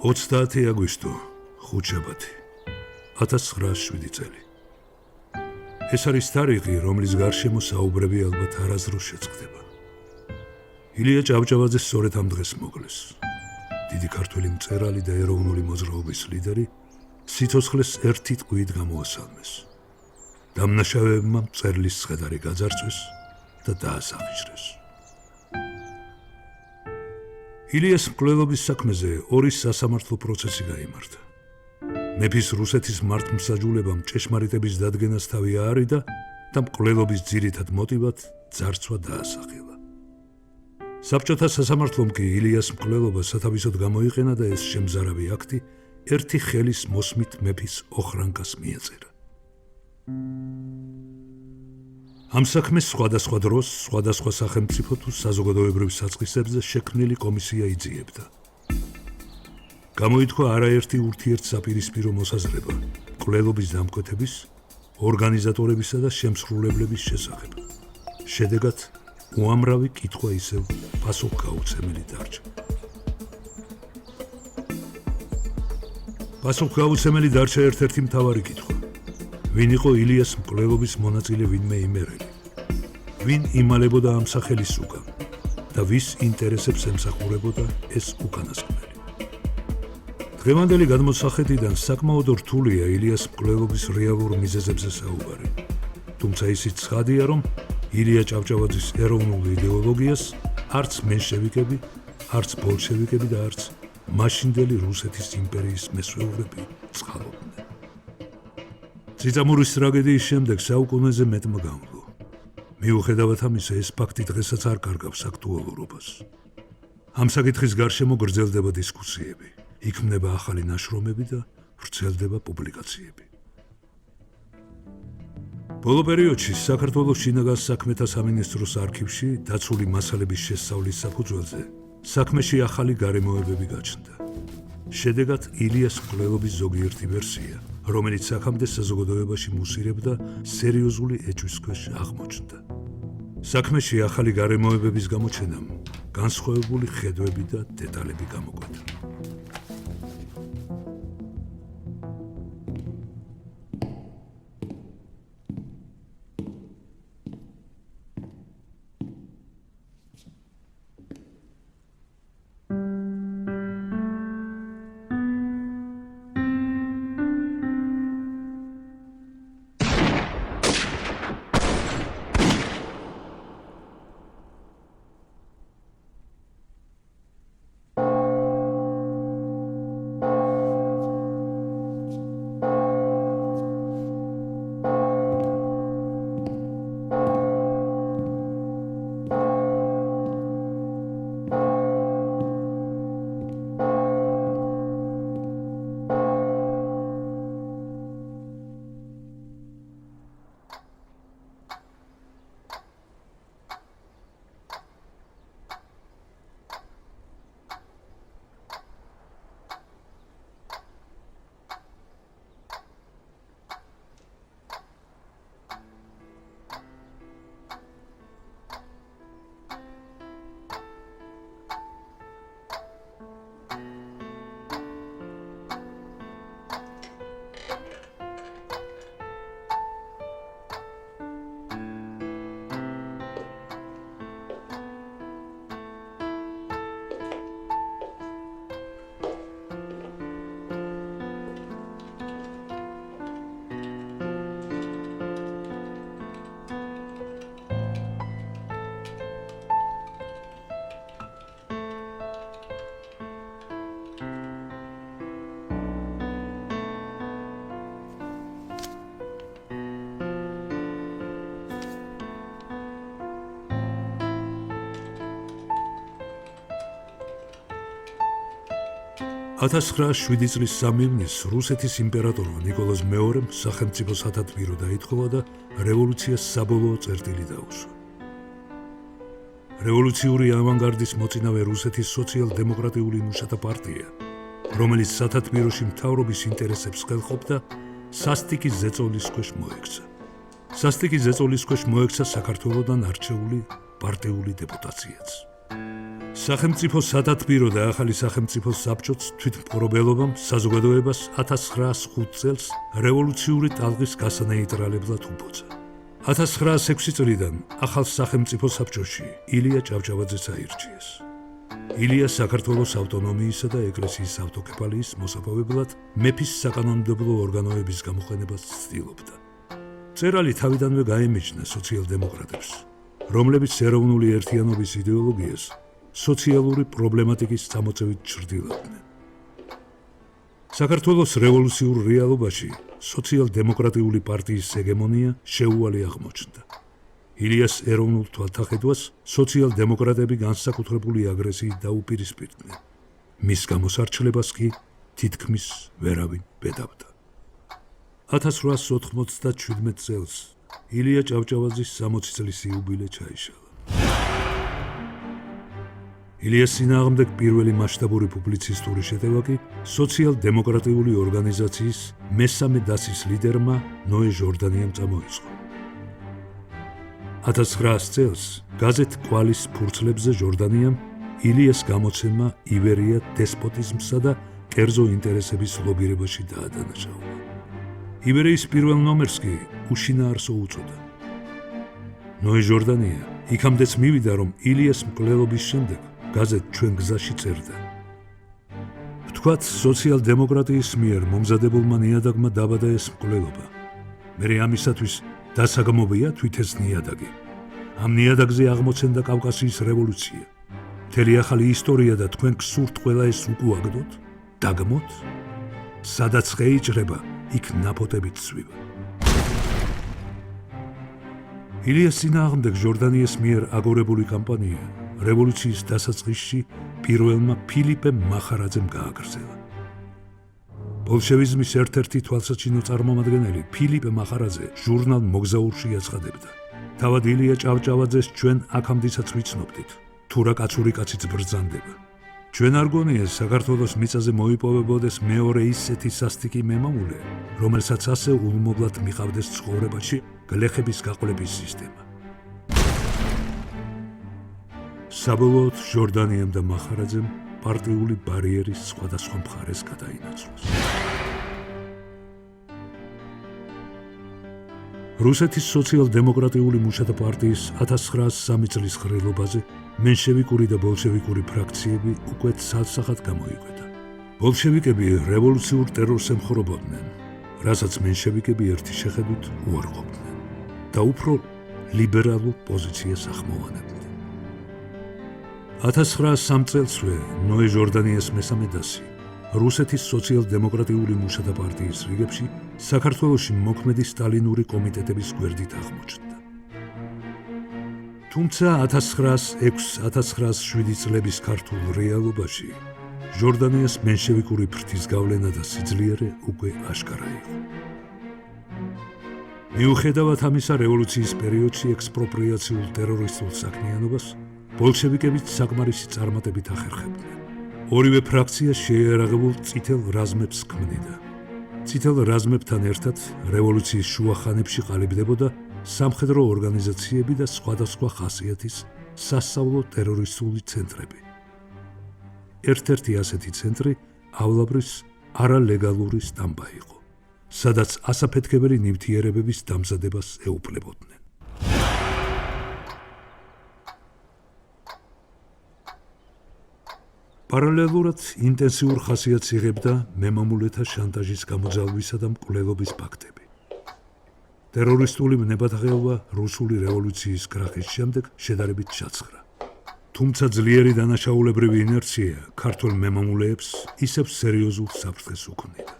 30 აგვისტო, ხუთშაბათი, 1907 წელი. ეს არის თარიღი, რომლის გარშემო საუბრები ალბათ არასდროს შეწყდება. ილია ჭავჭავაძე სწორედ ამ დღეს მოკლეს. დიდი ქართველი მწერალი და ეროვნული მოძრაობის ლიდერი სიცოცხლეს ერთი ტყვიით გამოასალმეს. დამნაშავეებმა მწერლის ცხედარი გაძარცვეს და დაასახიჭრეს. ილიას მკვლელობის საქმეზე ორი სასამართლო პროცესი გაიმართა. მეფის რუსეთის მართლმსაჯულებამ ჭეშმარიტების დადგენას თავი აარიდა და მკვლელობის ძირითად მოტივად ძარცვა დაასახელა. საბჭოთა სასამართლომ კი ილიას მკვლელობა სათავისოდ გამოიყენა და ეს შემზარავი აქტი ერთი ხელის მოსმით მეფის ოხრანკას მიაწერა. ამ საქმეს სხვადასხვა დროს, სხვადასხვა სახელმწიფო თუ საზოგადოებრივ საწყისებზე შექმნილი კომისია იძიებდა. გამოითქვა არაერთი ურთიერთსაპირისპირო მოსაზრება მკვლელობის დამკვეთების, ორგანიზატორებისა და შემსრულებლების შესახებ. შედეგად უამრავი კითხვა ისევ პასუხგაუცემელი დარჩა. პასუხგაუცემელი დარჩა ერთ-ერთი მთავარი კითხვა. ვინ იყო ილიას მკვლელობის მონაწილე ვინმე იმერელი? ვინ იმალებოდა ამ სახელის უკან და ვის ინტერესებს ემსახურებოდა ეს უკანასკნელი? დღევანდელი გადმოსახედიდან საკმაოდ რთულია ილიას მკვლელობის რეალურ მიზეზებზე საუბარი. თუმცა ისიც ცხადია, რომ ილია ჭავჭავაძის ეროვნულ იდეოლოგიას არც მენშევიკები, არც ბოლშევიკები და არც მაშინდელი რუსეთის იმპერიის მესვეურები ცხალობდნენ. წიწამურის ტრაგედიის შემდეგ საუკუნეზე მეტმა გამძლო. მიუხედავად ამისა, ეს ფაქტი დღესაც არ კარგავს აქტუალურობას. ამ საკითხის გარშემო გრძელდება დისკუსიები, იქმნება ახალი ნაშრომები და ვრცელდება პუბლიკაციები. ბოლო პერიოდში საქართველოს შინაგან საქმეთა სამინისტროს არქივში დაცული მასალების შესწავლის საფუძველზე საქმეში ახალი გარემოებები გაჩნდა. შედეგად ილიას მკვლელობის ზოგიერთი ვერსია, რომელიც აქამდე საზოგადოებაში მუსირებდა, სერიოზული ეჭვის ქვეშ აღმოჩნდა. საქმეში ახალი გარემოებების გამოჩენამ განსხვავებული ხედვები და დეტალები გამოკვეთა. $1907 წლის 3 ივნისს რუსეთის იმპერატორმა ნიკოლოზ მეორემ სახელმწიფო სათათბირო დაითხოვა და რევოლუციას საბოლოო წერტილი დაუსვა. რევოლუციური ავანგარდის მოწინავე რუსეთის სოციალ-დემოკრატიული მუშათა პარტია, რომელიც სათათბიროში მთავრობის ინტერესებს ხელყოფდა, სასტიკის ზეწოლის ქვეშ მოექცა. სასტიკის ზეწოლის ქვეშ მოექცა საქართველოდან არჩეული პარტიული დეპუტაციაც. სახელმწიფო სათათბირო და ახალი სახელმწიფოს საბჭოც თვითმფრობელობამ საზოგადოებას 1905 წელს რევოლუციური ტალღის გასანეიტრალებლად უბოცა. 1906 წლიდან ახალ სახელმწიფო საბჭოში ილია ჭავჭავაძეც აირჩიეს. ილია საქართველოს ავტონომიისა და ეკლესიის ავტოკეფალიის მოსაპოვებლად მეფის საკანონმდებლო ორგანოების გამოყენებას ცდილობდა. მწერალი თავიდანვე გაემიჯნა სოციალ-დემოკრატებს, რომლებიც ეროვნული ერთიანობის იდეოლოგიას სოციალური პრობლემატიკის წამოწევით ჩრდილავდნენ. საქართველოს რევოლუციურ რეალობაში სოციალ-დემოკრატიული პარტიის ჰეგემონია შეუვალი აღმოჩნდა. ილიას ეროვნულ თვალთახედვას სოციალ-დემოკრატები განსაკუთრებული აგრესიით დაუპირისპირდნენ. მის გამოსარჩლებას კი თითქმის ვერავინ ბედავდა. 1897 წელს ილია ჭავჭავაძის 60 წლის იუბილე ჩაიშალა. ილიას წინააღმდეგ პირველი მასშტაბური პუბლიცისტური შეტევა კი სოციალ-დემოკრატიული ორგანიზაციის მესამე დასის ლიდერმა ნოე ჟორდანიამ წამოიწყო. 1900 წელს გაზეთ კვალის ფურცლებზე ჟორდანიამ ილიას გამოცემა იბერია დესპოტიზმსა და კერძო ინტერესების ლობირებაში დაადანაშაულა. იბერიის პირველ ნომერს კი უშინაარსო უწოდა. ნოე ჟორდანია იქამდეც მივიდა, რომ ილიას მკვლელობის შემდეგ გაზეთ ჩვენ გზაში წერდა. ვთქვათ, სოციალ-დემოკრატიის მიერ მომზადებულმა ნიადაგმა დაბადა ეს მკვლელობა. მერე ამისათვის დასაგმობია თვით ეს ნიადაგი. ამ ნიადაგზე აღმოცენდა კავკასიის რევოლუცია. მთელი ახალი ისტორია და თქვენ გსურთ ყველა ეს უკუაგდოთ, დაგმოთ, სადაც ხე იჭრება, იქ ნაფოტებით წვივა. ილიას წინააღმდეგ ჟორდანიას მიერ აგორებული კამპანია რევოლუციის დასაწყისში პირველმა ფილიპე მახარაძემ გააგრძელა. ბოლშევიზმის ერთ-ერთი თვალსაჩინო წარმომადგენელი ფილიპე მახარაძე ჟურნალ მოგზაურში აცხადებდა: თავად ილია ჭავჭავაძეს ჩვენ აქამდესაც ვიცნობდით, თუ რა კაცური კაციც ბრძანდება. ჩვენ არ გონია საქართველოს მიწაზე მოიპოვებოდეს მეორე ისეთი სასტიკი მემამულე, რომელსაც ასე ულმობლად მიყავდეს ცხოვრებაში გლეხების გაყოლების სისტემა. საბოლოოდ ჟორდანიამ და მახარაძემ პარტიული ბარიერის სხვადასხვა მხარეს გადაინაცვლეს. რუსეთის სოციალ-დემოკრატიული მუშათა პარტიის 1903 წლის ხრილობაზე მენშევიკური და ბოლშევიკური ფრაქციები უკვე ცალსახად გამოიკვეთა. ბოლშევიკები რევოლუციურ ტერორს ემხრობოდნენ, რასაც მენშევიკები ერთი შეხედვით უარყოფდნენ და უფრო ლიბერალურ პოზიციას ახმოვანებდნენ. 1903 წელსვე ნოე ჟორდანიას მესამე დასი რუსეთის სოციალ-დემოკრატიული მუშათა პარტიის რიგებში საქართველოში მოქმედი სტალინური კომიტეტების გვერდით აღმოჩნდა. თუმცა 1906-1907 წლების ქართულ რეალობაში ჟორდანიას მენშევიკური ფრთის გავლენა და სიძლიერე უკვე აშკარა იყო. მიუხედავად ამისა, რევოლუციის პერიოდში ექსპროპრიაციულ ტერორისტულ საქმიანობას ბოლშევიკებიც საკმარისი წარმატებით ახერხებდნენ. ორივე ფრაქცია შეიარაღებულ წითელ რაზმებს ქმნიდა. წითელ რაზმებთან ერთად რევოლუციის შუა ხანებში ყალიბდებოდა სამხედრო ორგანიზაციები და სხვადასხვა ხასიათის სასწავლო ტერორისტული ცენტრები. ერთ-ერთი ასეთი ცენტრი ავლაბრის არალეგალური სტამბა იყო, სადაც ასაფეთქებელი ნივთიერებების დამზადებას ეუფლებოდნენ. პარალელურად ინტენსიურ ხასიათს იღებდა მემამულეთა შანტაჟის გამოძალვისა და მკვლელობის ფაქტები. ტერორისტული ნებადღელვა რუსული რევოლუციის კრახის შემდეგ შედარებით ჩაცხრა. თუმცა ძლიერი დანაშაულებრივი ინერცია ქართველ მემამულეებს ისევ სერიოზულ საფრთხეს უქმნიდა.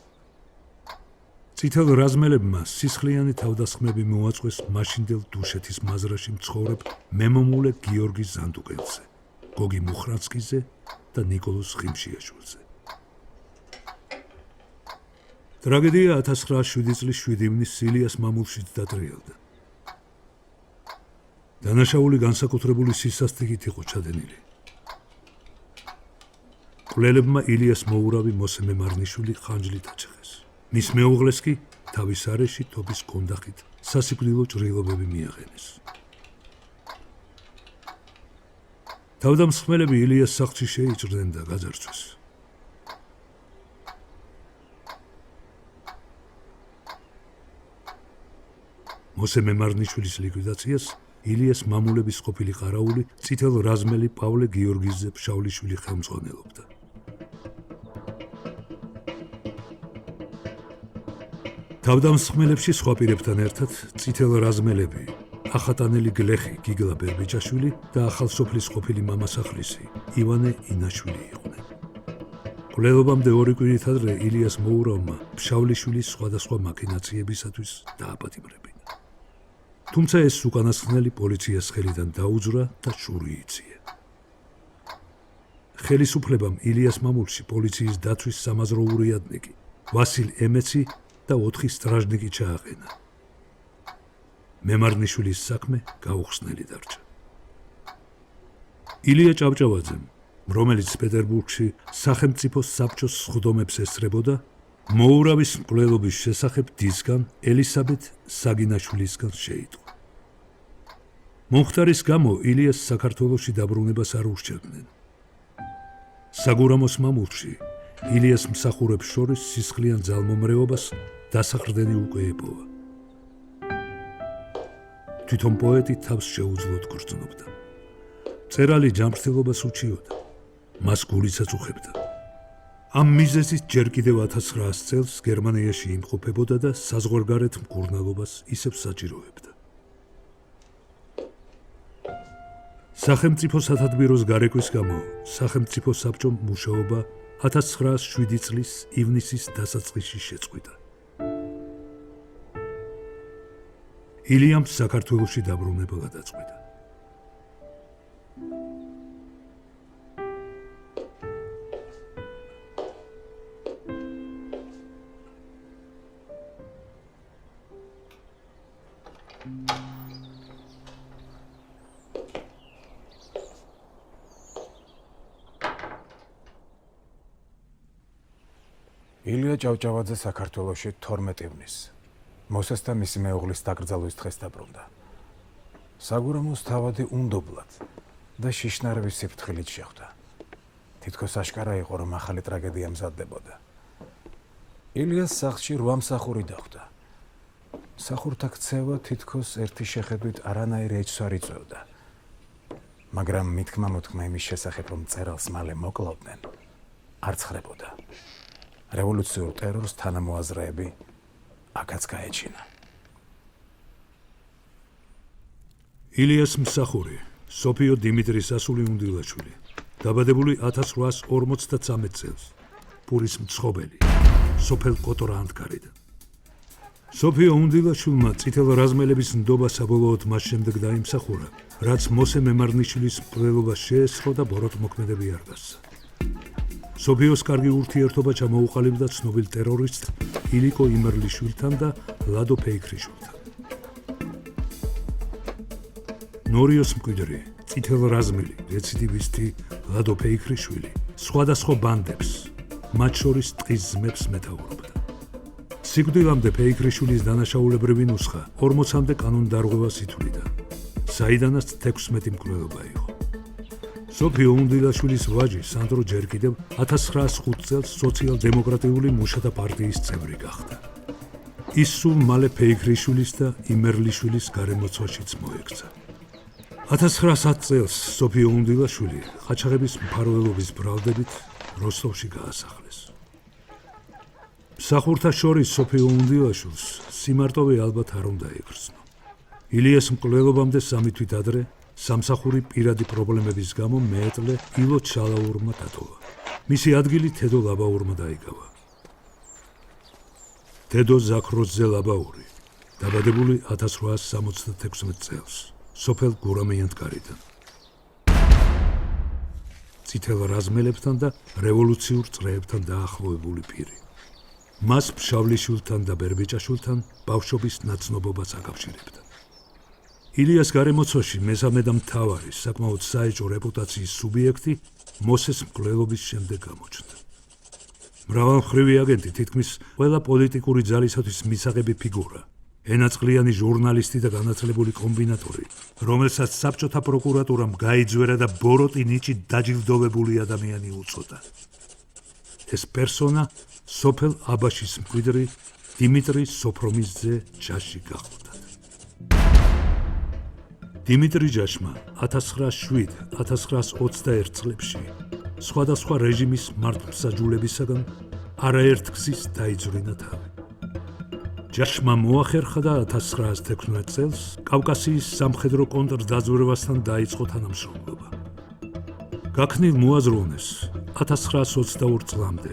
წითელ რაზმელებმა სისხლიანი თავდასხმები მოაწყვეს მაშინდელ დუშეთის მაზრაში მცხოვრებ მემამულე გიორგი ზანდუკელზე, გოგი მუხრანსკიზე და ნიკოლოზ ხიმშიაშვილზე. ტრაგედია 1907 წლის 7 ივნისს ილიას მამულშიც დატრიალდა. დანაშაული განსაკუთრებული სისასტიკით იყო ჩადენილი. მკვლელებმა ილიას მოურავი მოსემე მარნიშვილი ხანჯლით აჩეხეს. მის მეუღლეს კი თავის არეში თობის კონდახით სასიკვდილო ჭრილობები მიაღენეს. თავდამსხმელები ილიას სახლში შეიჭრნენ და გაძარცვეს. მოსე მემარნიშვილის ლიკვიდაციას ილიას მამულების ყოფილი ყარაული წითელ რაზმელი პავლე გიორგიძე ფშავლიშვილი ხელმძღვანელობდა. თავდამსხმელებში სხვა პირებთან ერთად წითელ რაზმელები ახატანელი გლეხი გიგლა ბერბიჭაშვილი და ახალსოფლის ყოფილი მამასახლისი ივანე ინაშვილი იყვნენ. მკვლელობამდე 2 კვირით ადრე ილიას მოურავმა ფშავლიშვილის სხვადასხვა მაქინაციებისათვის დააპატიმრებინა. თუმცა ეს უკანასკნელი პოლიციას ხელიდან დაუძვრა და შური იწია. ხელისუფლებამ ილიას მამულში პოლიციის დაცვის სამაზრო ურიადნიკი ვასილ ემეცი და 4 სტრაჟნიკი ჩააყენა. მემარნიშვილის საქმე გაუხსნელი დარჩა. ილია ჭავჭავაძემ, რომელიც პეტერბურგში სახელმწიფო საბჭოს სხდომებს ესწრებოდა, მოურავის მკვლელობის შესახებ დისგან ელისაბედ საგინაშვილისგან შეიტყო. მომხდარის გამო ილიას საქართველოში დაბრუნებას არ ურჩევდნენ. საგურამოს მამულში ილიას მსახურებს შორის სისხლიან ძალმომრეობას დასაყრდენი უკვე ეპოვა. თვითონ პოეტი თავს შეუძლოდ გრძნობდა. მწერალი ჯანმრთელობას უჩიოდა, მას გულიცაც უხებდა. ამ მიზეზით ჯერ კიდევ 1900 წელს გერმანიაში იმყოფებოდა და საზღვარგარეთ მკურნალობას ისევ საჭიროებდა. სახელმწიფო სათადბიროს გარეკვის გამო სახელმწიფო საბჭომ მუშაობა 1907 წლის ივნისის დასაწყისში შეწყვიტა. ილიამ საქართველოში დაბრუნება გადაწყვიტა. ილია ჭავჭავაძე საქართველოში 12 ივნის მოსეს და მისი მეუღლის დაკრძალვის დღეს დაბრუნდა. საგურამოს თავადი უნდობლად და შიშნარების სიფრთხილით შეხვდა. თითქოს აშკარა იყო, რომ ახალი ტრაგედია მზადდებოდა. ილიას სახლში 8 მსახური დახვდა. მსახურთა ქცევა თითქოს ერთი შეხედვით არანაირი ეჭვს არ იწვევდა. მაგრამ მითქმა-მოთქმა იმის შესახებ, რომ მწერალს მალე მოკლავდნენ, არ ცხრებოდა. რევოლუციურ ტერორს თანამოაზრეები აქაც გაეჩინა. ილიას მსახური სოფიო დიმიტრის ასული უნდილაშვილი, დაბადებული 1853 წელს, პურის მცხობელი, სოფელ კოტორა-ანტკარიდან. სოფიო უნდილაშვილმა წითელ რაზმელების ნდობა საბოლოოდ მას შემდეგ დაიმსახურა, რაც მოსე მემარნიშვილის მკვლელობას შეესხო და ბოროტმოქმედები არ გასცა. სოფიოს კარგი ურთიერთობა ჩამოუყალიბდა ცნობილ ტერორისტ ილიკო იმერლიშვილთან და ლადო ფეიქრიშვილთან. ნორიოს მკვიდრი, წითელ რაზმელი, რეციდივისტი ლადო ფეიქრიშვილი სხვადასხვა ბანდებს, მათ შორის ტყის ძმებს მეთაურობდა. სიკვდილამდე ფეიქრიშვილის დანაშაულებრივი ნუსხა 40-მდე კანონდარღვევას ითვლიდა, საიდანაც 16 მკვლელობა იყო. სოფიო უნდილაშვილის ვაჟი სანდრო ჯერ კიდევ 1905 წელს სოციალ-დემოკრატიული მუშათა პარტიის წევრი გახდა. ის სულ მალე ფეიქრიშვილის და იმერლიშვილის გარემოცვაშიც მოექცა. 1910 წელს სოფიო უნდილაშვილი ყაჩაღების მფარველობის ბრალდებით როსტოვში გაასახლეს. მსახურთა შორის სოფიო უნდილაშვილს სიმარტოვე ალბათ არ უნდა ეკრძნო. ილიას მკვლელობამდე 3 თვით ადრე სამსახური პირადი პრობლემების გამო მეეტლე ილო ჩალაურმა დატოვა. მისი ადგილი თედო ლაბაურმა დაიკავა. თედო ზაქროძე ლაბაური, დაბადებული 1876 წელს, სოფელ გურამიანტკარიდან. წითელ რაზმელებთან და რევოლუციურ წრეებთან დაახლოებული პირი. მას ფშავლიშვილთან და ბერბიჭაშვილთან ბავშვობის ნაცნობობას აკავშირებდა. ილიას გარემოცვაში მესამე და მთავარი საკმაოდ საეჭვო რეპუტაციის სუბიექტი მოსეს მკვლელობის შემდეგ გამოჩნდა. მრავალმხრივი აგენტი თითქმის ყველა პოლიტიკური ძალისათვის მისაღები ფიგურა ენაწყლიანი ჟურნალისტი და განათლებული კომბინატორი, რომელსაც საბჭოთა პროკურატურამ გაიძვერა და ბოროტი ნიჭი დაჯილდოვებული ადამიანი უწოდა. ეს პერსონა სოფელ აბაშის მკვიდრი დიმიტრი სოფრომის ძე ჯაში გახლდათ. დიმიტრი ჯაშმა 1907-1921 წლებში სხვადასხვა რეჟიმის მართლმსაჯულებისაგან არაერთ გზის დაიძვრინა თავი. ჯაშმა მოახერხა და 1916 წელს კავკასიის სამხედრო კონტრდაძვერვასთან დაიწყო თანამშრომლობა. გაქნილ მოაზროვნეს 1922 წლამდე,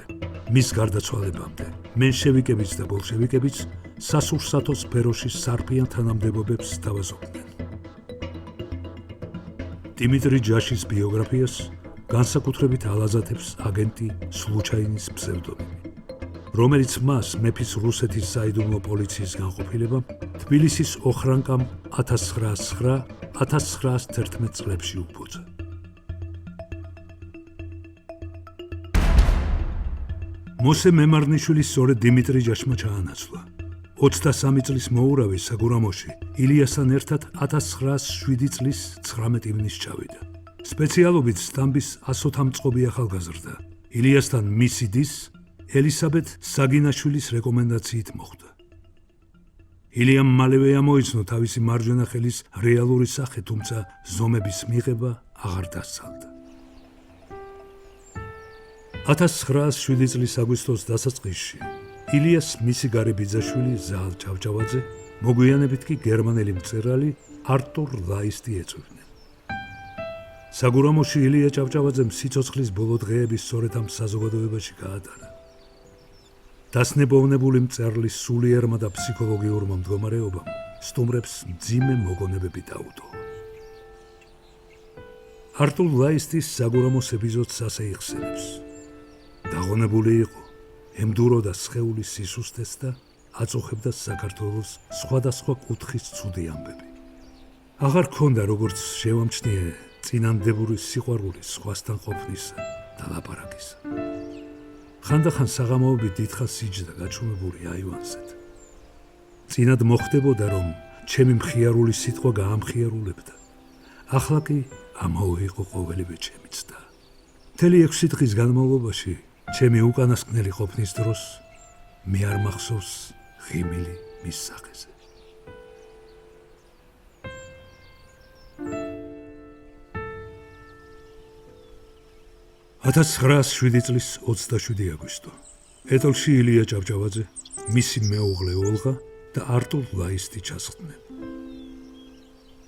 მის გარდაცვალებამდე, მენშევიკებიც და ბოლშევიკებიც სასურსათო სფეროში სარფიან თანამდებობებს სთავაზობდნენ. დიმიტრი ჯაშის ბიოგრაფიას განსაკუთრებით ალაზათებს აგენტი სლუჩაინის ფსევდონიმი, რომელიც მას მეფის რუსეთის საიდუმლო პოლიციის განყოფილებამ თბილისის ოხრანკამ 1909-1911 წლებში უბოძა. მოსე მემარნიშვილი სწორედ დიმიტრი ჯაშმა ჩაანაცვლა. 23 წლის მოურავი საგურამოში ილიასთან ერთად 1907 წლის 19 ივნისს ჩავიდა. სპეციალობით სტამბის ასოთამწყობი ახალგაზრდა ილიასთან მისი დის ელისაბედ საგინაშვილის რეკომენდაციით მოხვდა. ილიამ მალევე ამოიცნო თავისი მარჯვენა ხელის რეალური სახე, თუმცა ზომების მიღება აღარ დასცალდა. 1907 წლის აგვისტოს დასაწყისში ილიას მისი გარე ბიძაშვილი ზაალ ჭავჭავაძე, მოგვიანებით კი გერმანელი მწერალი არტურ ლაისტი ეწვივნენ. საგურამოში ილია ჭავჭავაძემ სიცოცხლის ბოლო დღეები სწორედ ამ საზოგადოებაში გაატარა. დასნებოვნებული მწერლის სულიერმა და ფსიქოლოგიურმა მდგომარეობამ სტუმრებს მძიმე მოგონებები დაუდო. არტურ ლაისტის საგურამოს ეპიზოდს ასე იხსენებს. დაღონებული იყო, ემდუროდა სხეულის სისუსტეს და აწუხებდა საქართველოს სხვადასხვა კუთხის ცუდი ამბები. აღარ ქონდა როგორც შევამჩნიე წინანდებული სიყვარულის სხვასთან ყოფნისა და ლაპარაკისა. ხანდახან საღამოობით დიდხანს იჯდა გაჩუმებული აივანსეთ. წინად მოხდებოდა, რომ ჩემი მხიარული სიტყვა გაამხიარულებდა. ახლა კი ამაო იყო ყოველივე ჩემი ცდა. მთელი 6 დღის განმავლობაში ჩემი უკანასკნელი ყოფნის დროს მე არ მახსოვს ღიმილი მის სახეზე. ათას 1907 წლის 27 აგვისტო. ეტოლში ილია ჭავჭავაძე, მისი მეუღლე ოლღა და არტურ ლაისტი ჩასხდნენ.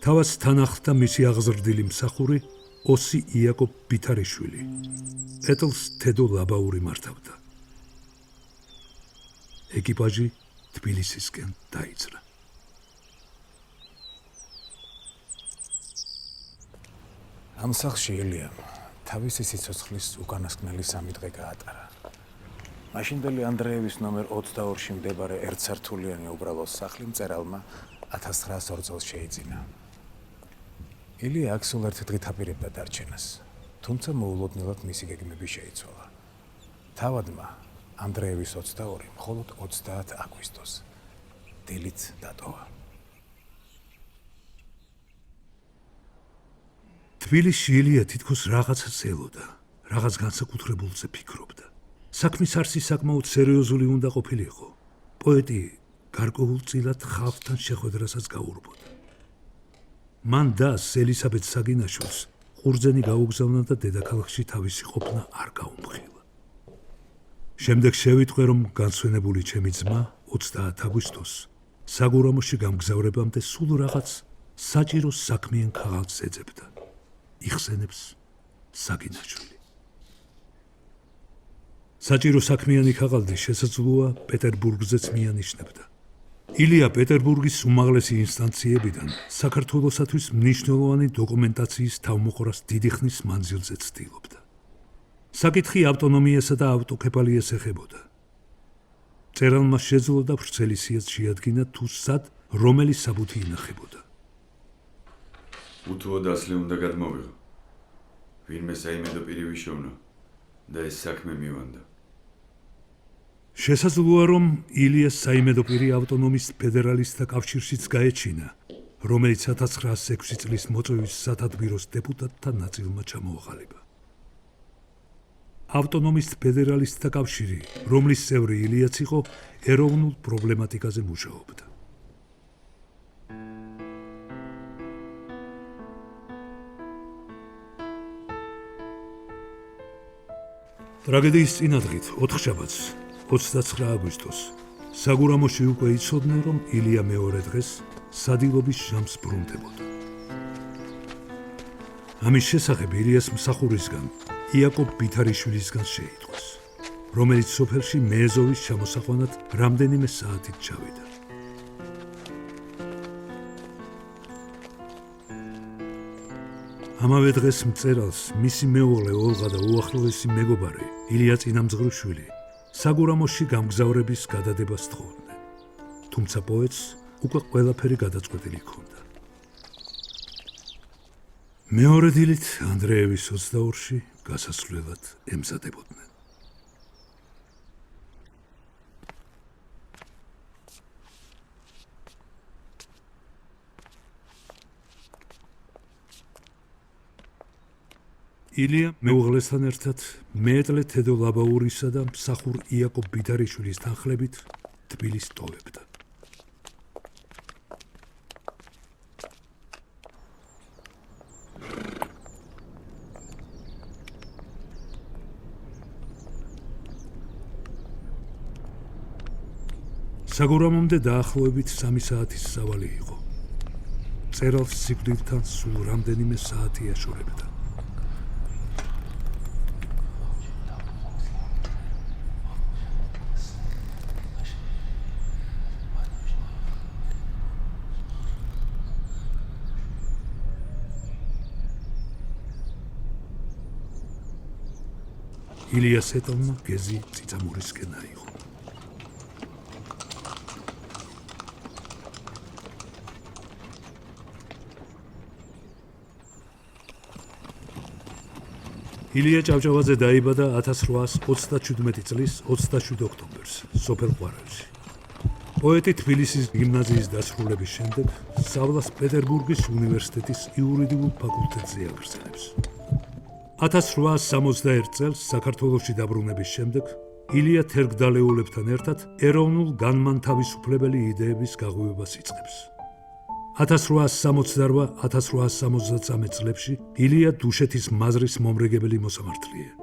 თავას თან ახლდა მისი აღზრდილი მსახური ოსი იაკობ ბითარიშვილი. ეტლს თედო ლაბაური მართავდა. ეკიპაჟი თბილისისკენ დაიძრა. ამ სახლში ილიამ თავისი სიცოცხლის უკანასკნელი 3 დღე გაატარა. მაშინდელი ანდრეევის ნომერ 22-ში მდებარე ერთსართულიანი უბრალო სახლი მწერალმა 1902 წელს შეიძინა. ილია აქ სულ 1 დღით აპირებდა დარჩენას, თუმცა მოულოდნელად მისი გეგმები შეიცვალა. თავადმა ანდრეევის 22 მხოლოდ 30 აგვისტოს დილით დატოვა. თბილისში ილია თითქოს რაღაცას ელოდა, რაღაც განსაკუთრებულზე ფიქრობდა. საქმის არსი საკმაოდ სერიოზული უნდა ყოფილიყო. პოეტი გარკვეულწილად ხალხთან შეხვედრასაც გაურბოდა. მან დას ელისაბედ საგინაშვილს ყურძენი გაუგზავნა და დედაქალაქში თავისი ყოფნა არ გაუმხილა. შემდეგ შევიტყვე, რომ განსვენებული ჩემი ძმა 30 აგვისტოს საგურამოში გამგზავრებამდე სულ რაღაც საჭირო საქმიან ქაღალდს ეძებდა. იხსენებს საგინაშვილი. საჭირო საქმიანი ქაღალდი შესაძლოა პეტერბურგზეც მიანიშნებდა. ილია პეტერბურგის უმაღლესი ინსტანციებიდან საქართველოსათვის მნიშვნელოვანი დოკუმენტაციის თავმოყრას დიდი ხნის მანძილზე ცდილობდა. საკითხი ავტონომიასა და ავტოკეფალიას ეხებოდა. მწერალმა შეძლო და ვრცელი სიაც შეადგინა თუ სად რომელი საბუთი ინახებოდა. უთუო დასლი უნდა გადმოვიღო. ვინმე საიმედო პირი ვიშოვნა და ეს საქმე მივანდა. შესაძლოა, რომ ილიას საიმედო პირი ავტონომის ფედერალისტთა კავშირშიც გაეჩინა, რომელიც 1906 წლის მოწვევის სათათბიროს დეპუტატთა ნაწილმა ჩამოაყალიბა. ავტონომის ფედერალისტთა კავშირი, რომლის წევრი ილიაც იყო, ეროვნულ პრობლემატიკაზე მუშაობდა. ტრაგედიის წინადღით 4 შაბათს 29 აგვისტოს საგურამოში უკვე იცოდნენ, რომ ილია მეორე დღეს სადილობის ჟამს ბრუნდებოდა. ამის შესახებ ილიას მსახურისგან იაკობ ბითარიშვილისგან შეიტყვეს, რომელიც სოფელში მეეზოვის ჩამოსაყვანად რამდენიმე საათით ჩავიდა. ამავე დღეს მწერალს მისი მეუღლე ოლღა და უახლოესი მეგობარი ილია წინამძღვრიშვილი საგურამოში გამგზავრების გადადებას თხოვდნენ, თუმცა პოეტს უკვე ყველაფერი გადაწყვეტილი ჰქონდა. მეორე დილით ანდრეევის 22-ში გასასვლელად ემზადებოდნენ. ილია მეუღლესთან ერთად მეეტლე თედო ლაბაურისა და მსახურ იაკობ ბითარიშვილის თანხლებით თბილისს ტოვებდა. საგურამომდე დაახლოებით 3 საათის სავალი იყო. მწერალს სიკვდილთან სულ რამდენიმე საათი აშორებდა. ილიას ეტალმა გეზი წიწამურისკენ აიღო. ილია ჭავჭავაძე დაიბადა 1837 წლის 27 ოქტომბერს სოფელ ყვარელში. პოეტი თბილისის გიმნაზიის დასრულების შემდეგ სწავლას პეტერბურგის უნივერსიტეტის იურიდიულ ფაკულტეტზე აგრძელებს. 1861 წელს საქართველოში დაბრუნების შემდეგ ილია თერგდალეულებთან ერთად ეროვნულ განმანთავისუფლებელი იდეების გაღვივებას იწყებს. 1868-1873 წლებში ილია დუშეთის მაზრის მომრიგებელი მოსამართლეა.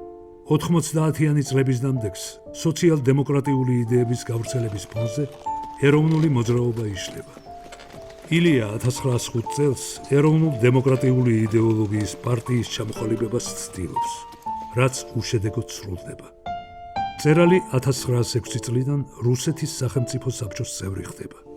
90-იანი წლების დამდეგს სოციალ-დემოკრატიული იდეების გავრცელების ფონზე ეროვნული მოძრაობა იშლება. ილია 1905 წელს ეროვნულ-დემოკრატიული იდეოლოგიის პარტიის ჩამოყალიბებას ცდილობს, რაც უშედეგოდ სრულდება. მწერალი 1906 წლიდან რუსეთის სახელმწიფო საბჭოს წევრი ხდება.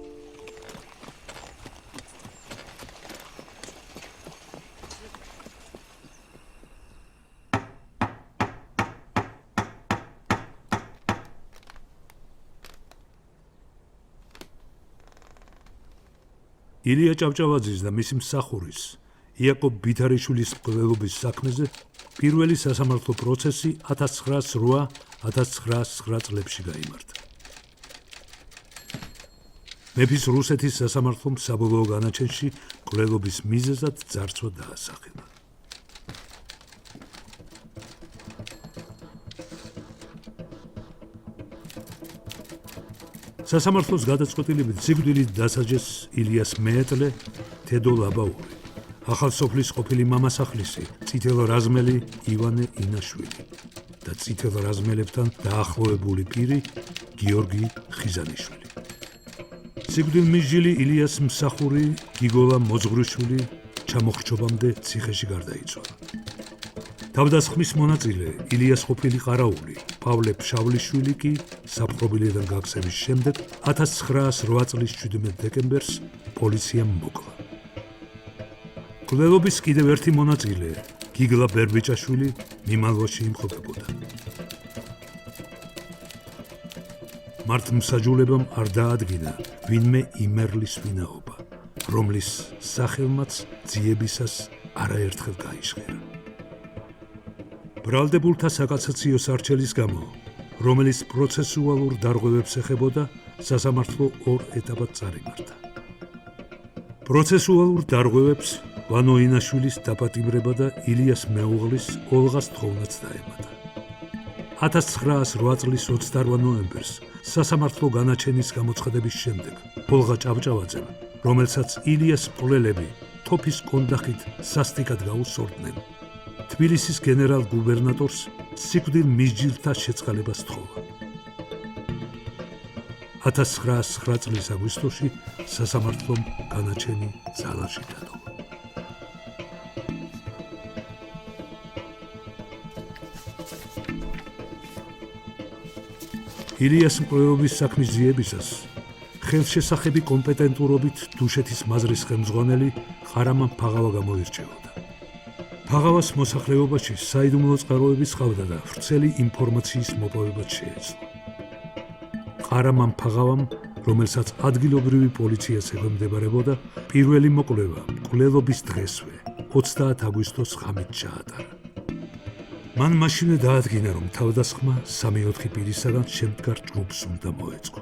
ილია ჭავჭავაძის და მისი მსახურის იაკობ ბითარიშვილის მკვლელობის საქმეზე პირველი სასამართლო პროცესი 1908-1909 წლებში გაიმართა. მეფის რუსეთის სასამართლომ საბოლოო განაჩენში მკვლელობის მიზეზად ძარცვა დაასახელა. სასამართლოს გადაწყვეტილებით სიკვდილით დასაჯეს ილიას მეეტლე თედო ლაბაური, ახალსოფლის ყოფილი მამასახლისი წითელრაზმელი ივანე ინაშვილი და წითელრაზმელებთან დაახლოებული პირი გიორგი ხიზანიშვილი. სიკვდილმისჯილი ილიას მსახური გიგოლა მოძღვრიშვილი ჩამოხრჩობამდე ციხეში გარდაიცვალა. თავდასხმის მონაწილე ილიას ყოფილი ყარაული პავლე ფშავლიშვილი კი საპყრობილედან გაქცევის შემდეგ 1908 წლის 17 დეკემბერს პოლიციამ მოკლა. მკვლელობის კიდევ ერთი მონაწილე გიგლა ბერბიჭაშვილი მიმალვაში იმყოფებოდა. მართლმსაჯულებამ არ დაადგინა ვინმე იმერლის ვინაობა, რომლის სახელმაც ძიებისას არაერთხელ გაიჟღერა. ბრალდებულთა საკაცაციო სარჩელის გამო რომელიც პროცესუალურ დარღვევებს ეხებოდა, სასამართლო ორ ეტაპად წარიმართა. პროცესუალურ დარღვევებს ვანო ინაშვილის დაპატიმრება და ილიას მეუღლის ოლღას თხოვნაც დაემატა. 1908 წლის 28 ნოემბერს სასამართლო განაჩენის გამოცხადების შემდეგ ოლღა ჭავჭავაძემ, რომელსაც ილიას მკვლელები თოფის კონდახით სასტიკად გაუსწორდნენ, თბილისის გენერალ-გუბერნატორს სიკვდილ მისჯილთა შეწყალებას თხოვა. 1909 წლის აგვისტოში სასამართლომ განაჩენი ძალაში დადო. ილიას მკვლელობის საქმის ძიებისას ხელშესახები კომპეტენტურობით დუშეთის მაზრის ხელმძღვანელი ყარამან ფაღავა გამოირჩეოდა. ფაღავას მოსახლეობაში საიდუმლო წყაროების ჰყავდა და ვრცელი ინფორმაციის მოპოვებაც შეეძლო. ყარამან ფაღავამ, რომელსაც ადგილობრივი პოლიციაც ექვემდებარებოდა, პირველი მოკვლევა მკვლელობის დღესვე 30 აგვისტოს ღამით ჩაატარა. მან მაშინვე დაადგინა, რომ თავდასხმა 3-4 პირისაგან შემდგარ ჯგუფს უნდა მოეწყო.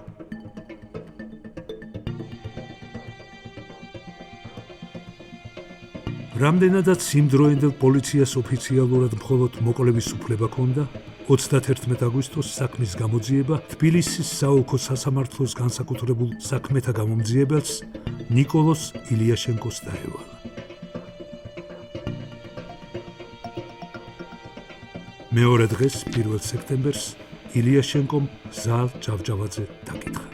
რამდენადაც იმდროინდელ პოლიციას ოფიციალურად მხოლოდ მოკვლევის უფლება ჰქონდა, 31 აგვისტოს საქმის გამოძიება თბილისის საოლქო სასამართლოს განსაკუთრებულ საქმეთა გამომძიებელს ნიკოლოზ ილიაშენკოს დაევალა. მეორე დღეს, 1 სექტემბერს, ილიაშენკომ ზალ ჭავჭავაძე დაკითხა.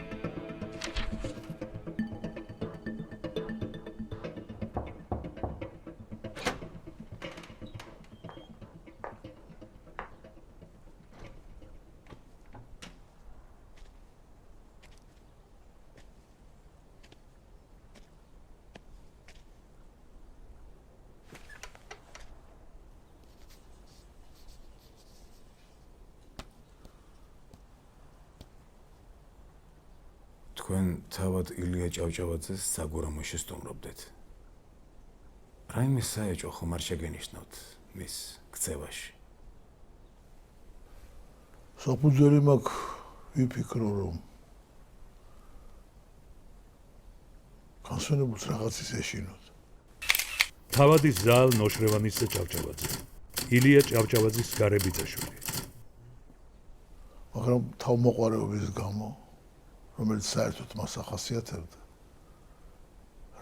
თქვენ თავად ილია ჭავჭავაძეს საგურამოში სტუმრობდეთ. რაიმე საეჭვო ხომ არ შეგენიშნოთ მის ქცევაში? საფუძველი მაქვს ვიფიქრო, რომ განსვენებულს რაღაცის ეშინოთ. თავადის ზალ ნოშრევანისა ჭავჭავაძე, ილია ჭავჭავაძის გარებიძაშვილი. მაგრამ თავმოყარების გამო, რომელიც საერთოდ მას ახასიათებდა,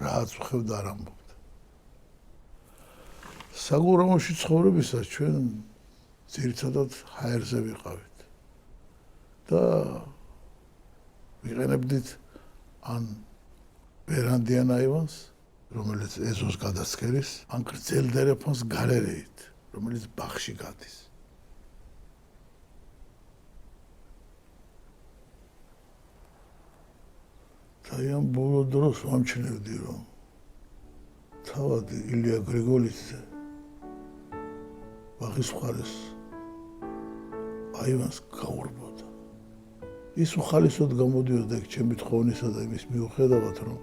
რაც ვხევდა არ ამბობდა. საგურამოში ცხოვრებისას ჩვენ ძირითადად ჰაერზე ვიყავით და ვიყენებდით ან ვერანდიან აივანს, რომელიც ეზოს გადასცელის, ან გრძელ დერეფანს გალერეით, რომელიც ბაღში გადის. და ამ ბოლო დროს ვამჩნევდი, რომ თავადი ილია გრიგოლიძე ბაღის მხარეს აივანს გაურბოდა. ის უხალისოდ გამოდიოდა იქ ჩემი თხოვნისა და იმის მიუხედავად, რომ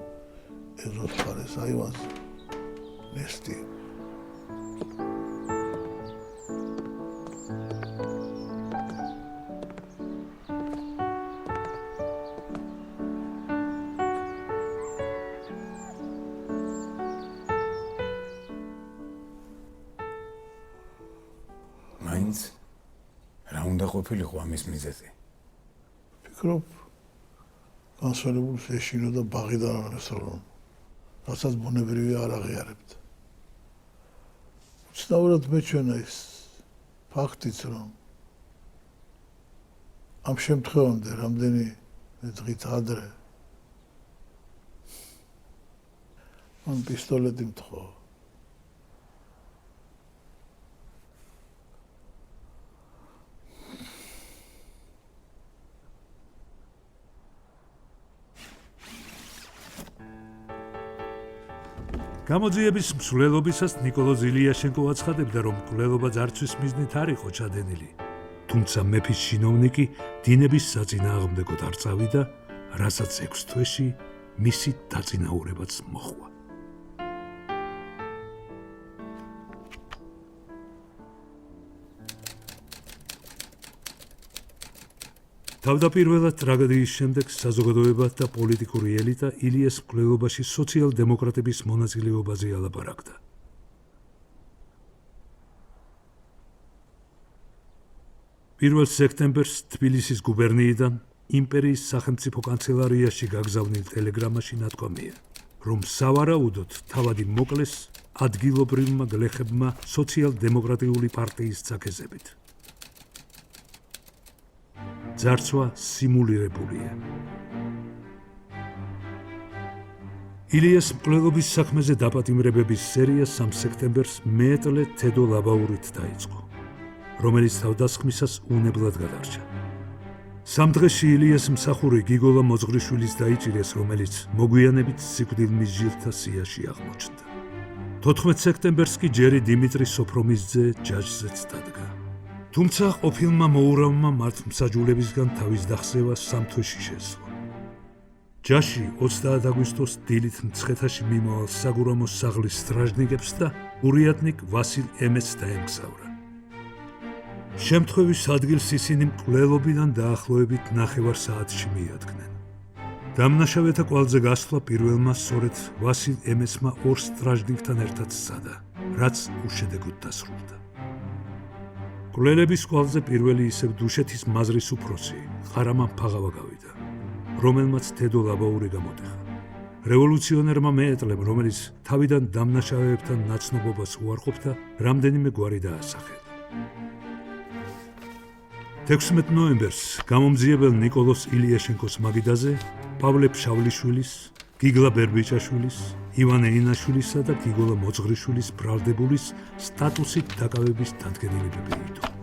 ეზოს მხარეს აივანს ნესტი. მაინც რა უნდა ყოფილიყო ამის მიზეზი? ფიქრობ, განსვენებულს ეშინოდა ბაღიდან რესტორან, რასაც ბუნებრივი არ აღიარებდა. უცნაურად მეჩვენა ის ფაქტიც, რომ ამ შემთხვევამდე რამდენი დღით ადრე მან პისტოლეტი მთხოვა. გამოძიების მსვლელობისას ნიკოლოზ ილიაშენკო აცხადებდა, რომ მკვლელობა ძარცვის მიზნით არ იყო ჩადენილი, თუმცა მეფის შინოვნიკი დინების საწინააღმდეგოდ არ წავიდა, რასაც 6 თვეში მისი დაწინაურებაც მოჰყვა. თავდაპირველად ტრაგედიის შემდეგ საზოგადოება და პოლიტიკური ელიტა ილიას მკვლელობაში სოციალ-დემოკრატების მონაწილეობაზე ალაპარაკდა. პირველ სექტემბერს თბილისის გუბერნიიდან იმპერიის სახელმწიფო კანცელარიაში გაგზავნილ ტელეგრამაში ნათქვამია, რომ სავარაუდოდ თავადი მოკლეს ადგილობრივმა გლეხებმა სოციალ-დემოკრატიული პარტიის წაქეზებით. ძარცვა სიმულირებულია. ილიას მკვლელობის საქმეზე დაპატიმრებების სერია 3 სექტემბერს მეეტლე თედო ლაბაურით დაიწყო, რომელიც თავდასხმისას უნებლად გადარჩა. 3 დღეში ილიას მსახური გიგოლა მოძღვრიშვილის დაიჭირეს, რომელიც მოგვიანებით სიკვდილმისჯილთა სიაში აღმოჩნდა. 14 სექტემბერს კი ჯერი დიმიტრი სოფრომისძე ჯაჟზეც დადგა. თუმცა ყოფილმა მოურავმა მართლმსაჯულებისგან თავის დახსევა 3 თვეში შეძლო. ჯაში 30 აგვისტოს დილით მცხეთაში მიმავალ საგურამოს საღლის სტრაჟნიკებს და ურიადნიკ ვასილ ემეცს დაემგზავრა. შემთხვევის ადგილს ისინი მკვლელობიდან დაახლოებით 9 საათში მიადგნენ. დამნაშავეთა კვალზე გასვლა პირველმა სწორედ ვასილ ემეცმა 2 სტრაჟნიკთან ერთად სცადა, რაც უშედეგოდ დასრულდა. მკვლელების კვალზე პირველი ისევ დუშეთის მაზრის უფროსი ყარამან ფაღავა გავიდა, რომელმაც თედო ლაბაური გამოტეხა. რევოლუციონერმა მეეტლემ, რომელიც თავიდან დამნაშავეებთან ნაცნობობას უარყოფდა, რამდენიმე გვარი დაასახელა. 16 ნოემბერს გამომძიებელ ნიკოლოს ილიაშენკოს მაგიდაზე პავლე ფშავლიშვილის, გიგლა ბერბიჭაშვილის, ივანე ინაშვილისა და გიგოლა მოძღვრიშვილის ბრალდებულის სტატუსით დაკავების დადგენილებები იდო.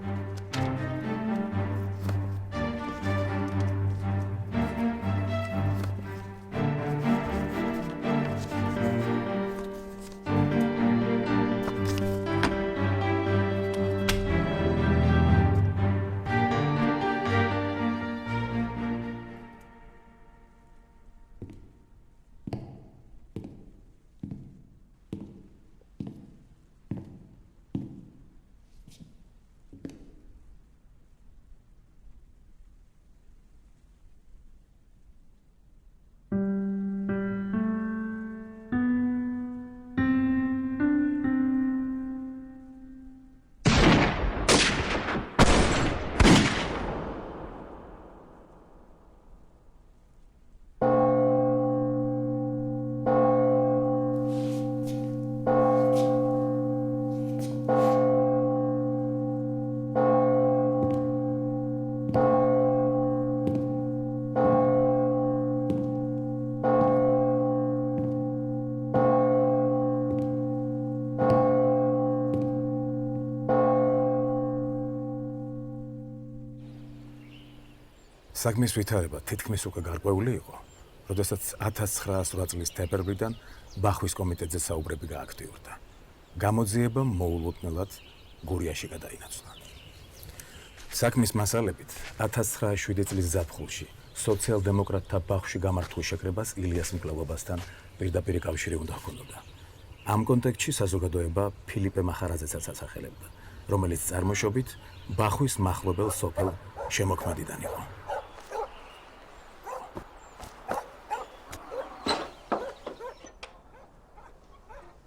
საქმის ვითარება თითქმის უკვე გარკვეული იყო, როდესაც 1908 წლის თებერვლიდან ბახვის კომიტეტზე საუბრები გააქტიურდა. გამოძიება მოულოდნელად გურიაში გადაინაცვლა. საქმის მასალებით 1907 წლის ზაფხულში სოციალ-დემოკრატთა ბახში გამართულ შეკრებას ილიას მკვლელობასთან პირდაპირ კავშირი უნდა ჰქონოდა. ამ კონტექსტში საზოგადოება ფილიპე მახარაძესაც ასახელებდა, რომელიც წარმოშობით ბახვის მახლობელ სოფელ შემოქმედიდან იყო.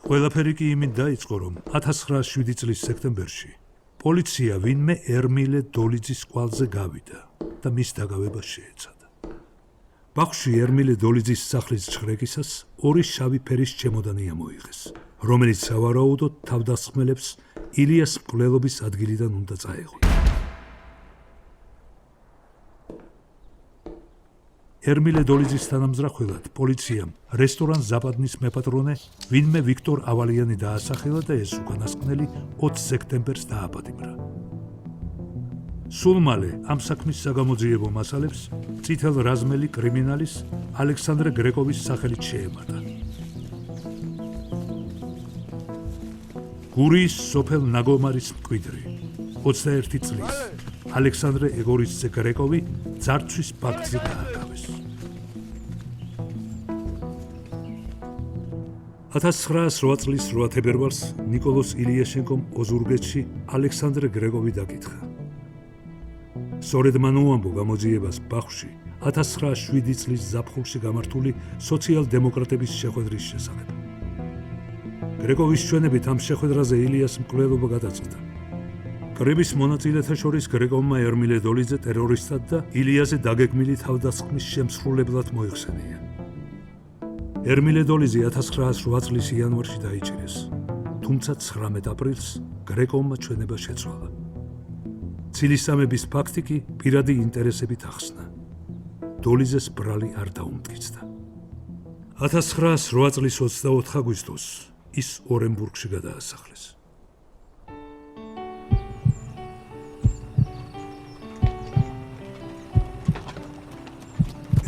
ყველაფერი კი იმით დაიწყო, რომ 1907 წლის სექტემბერში პოლიცია ვინმე ერმილე დოლიძის კვალზე გავიდა და მის დაგავებას შეეცადა. ბახში ერმილე დოლიძის სახლის ჩხრეკისას 2 შავი ფერის ჩემოდანი ამოიღეს, რომელიც სავარაუდოდ თავდასხმელებს ილიას მკვლელობის ადგილიდან უნდა წაეღო. ერმილე დოლიძის თანამზრახველად პოლიციამ რესტორან ზაპადნის მეპატრონე ვინმე ვიქტორ ავალიანი დაასახელა და ეს უკანასკნელი 20 სექტემბერს დააპატიმრა. სულ მალე ამ საქმის საგამოძიებო მასალებს წითელ რაზმელი კრიმინალის ალექსანდრე გრეკოვის სახელით შეემატა. გურიის სოფელ ნაგომარის მკვიდრი 21 წლის ალექსანდრე ეგორისძე გრეკოვი ძარცვის ფაქტზე დააკავეს. 1908 წლის 8 თებერვალს ნიკოლოს ილიაშენკომ ოზურგეთში ალექსანდრე გრეკოვი დაკითხა. სწორედ მან უამბო გამოძიებას ბახში 1907 წლის ზაფხულში გამართული სოციალ-დემოკრატების შეხვედრის შესახებ. გრეკოვის ჩვენებით ამ შეხვედრაზე ილიას მკვლელობა გადაწყდა. კრების მონაწილეთა შორის გრეკოვმა ერმილე დოლიძე ტერორისტად და ილიაზე დაგეგმილი თავდასხმის შემსრულებლად მოიხსენია. ერმილე დოლიძე 1908 წლის იანვარში დაიჭირეს, თუმცა 19 აპრილს გრეკოვმა ჩვენება შეცვალა. ცილისწამების ფაქტი კი პირადი ინტერესებით ახსნა. დოლიძეს ბრალი არ დაუმტკიცდა. 1908 წლის 24 აგვისტოს ის ორენბურგში გადაასახლეს.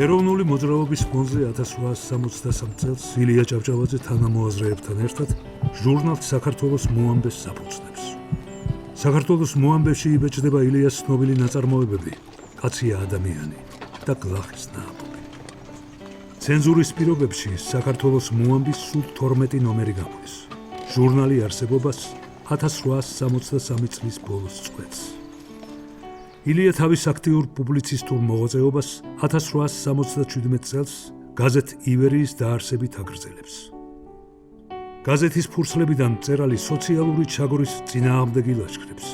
ეროვნული მოძრაობის ფონდზე 1863 წელს ილია ჭავჭავაძე თანამოაზრეებთან ერთად ჟურნალ საქართველოს მოამბეს საფუძნებს. საქართველოს მოამბეში იბეჭდება ილიას ცნობილი ნაწარმოებები კაცია ადამიანი და გლახის ნაყოფი. ცენზურის პირობებში საქართველოს მოამბის სულ 12 ნომერი გამოდის. ჟურნალი არსებობას 1863 წლის ბოლოს წყვეტს. ილია თავის აქტიურ პუბლიცისტურ მოღვაწეობას 1877 წელს გაზეთ ივერიის დაარსებით აგრძელებს. გაზეთის ფურცლებიდან მწერალი სოციალური ჩაგორის წინააღმდეგი ლაშქრებს,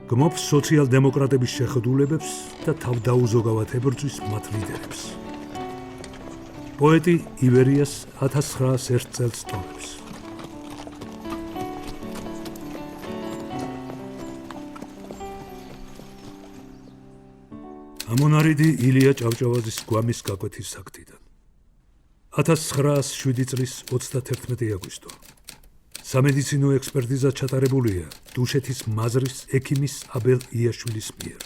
გმობს სოციალ-დემოკრატების შეხედულებებს და თავდაუზოგავად ებრძვის მათ ლიდერებს. პოეტი ივერიას 1901 წელს ტოვებს. ამონარიდი ილია ჭავჭავაძის გვამის გაკვეთის აქტიდან. 1907 წლის 31 აგვისტო. სამედიცინო ექსპერტიზა ჩატარებულია დუშეთის მაზრის ექიმის აბელ იაშვილის მიერ.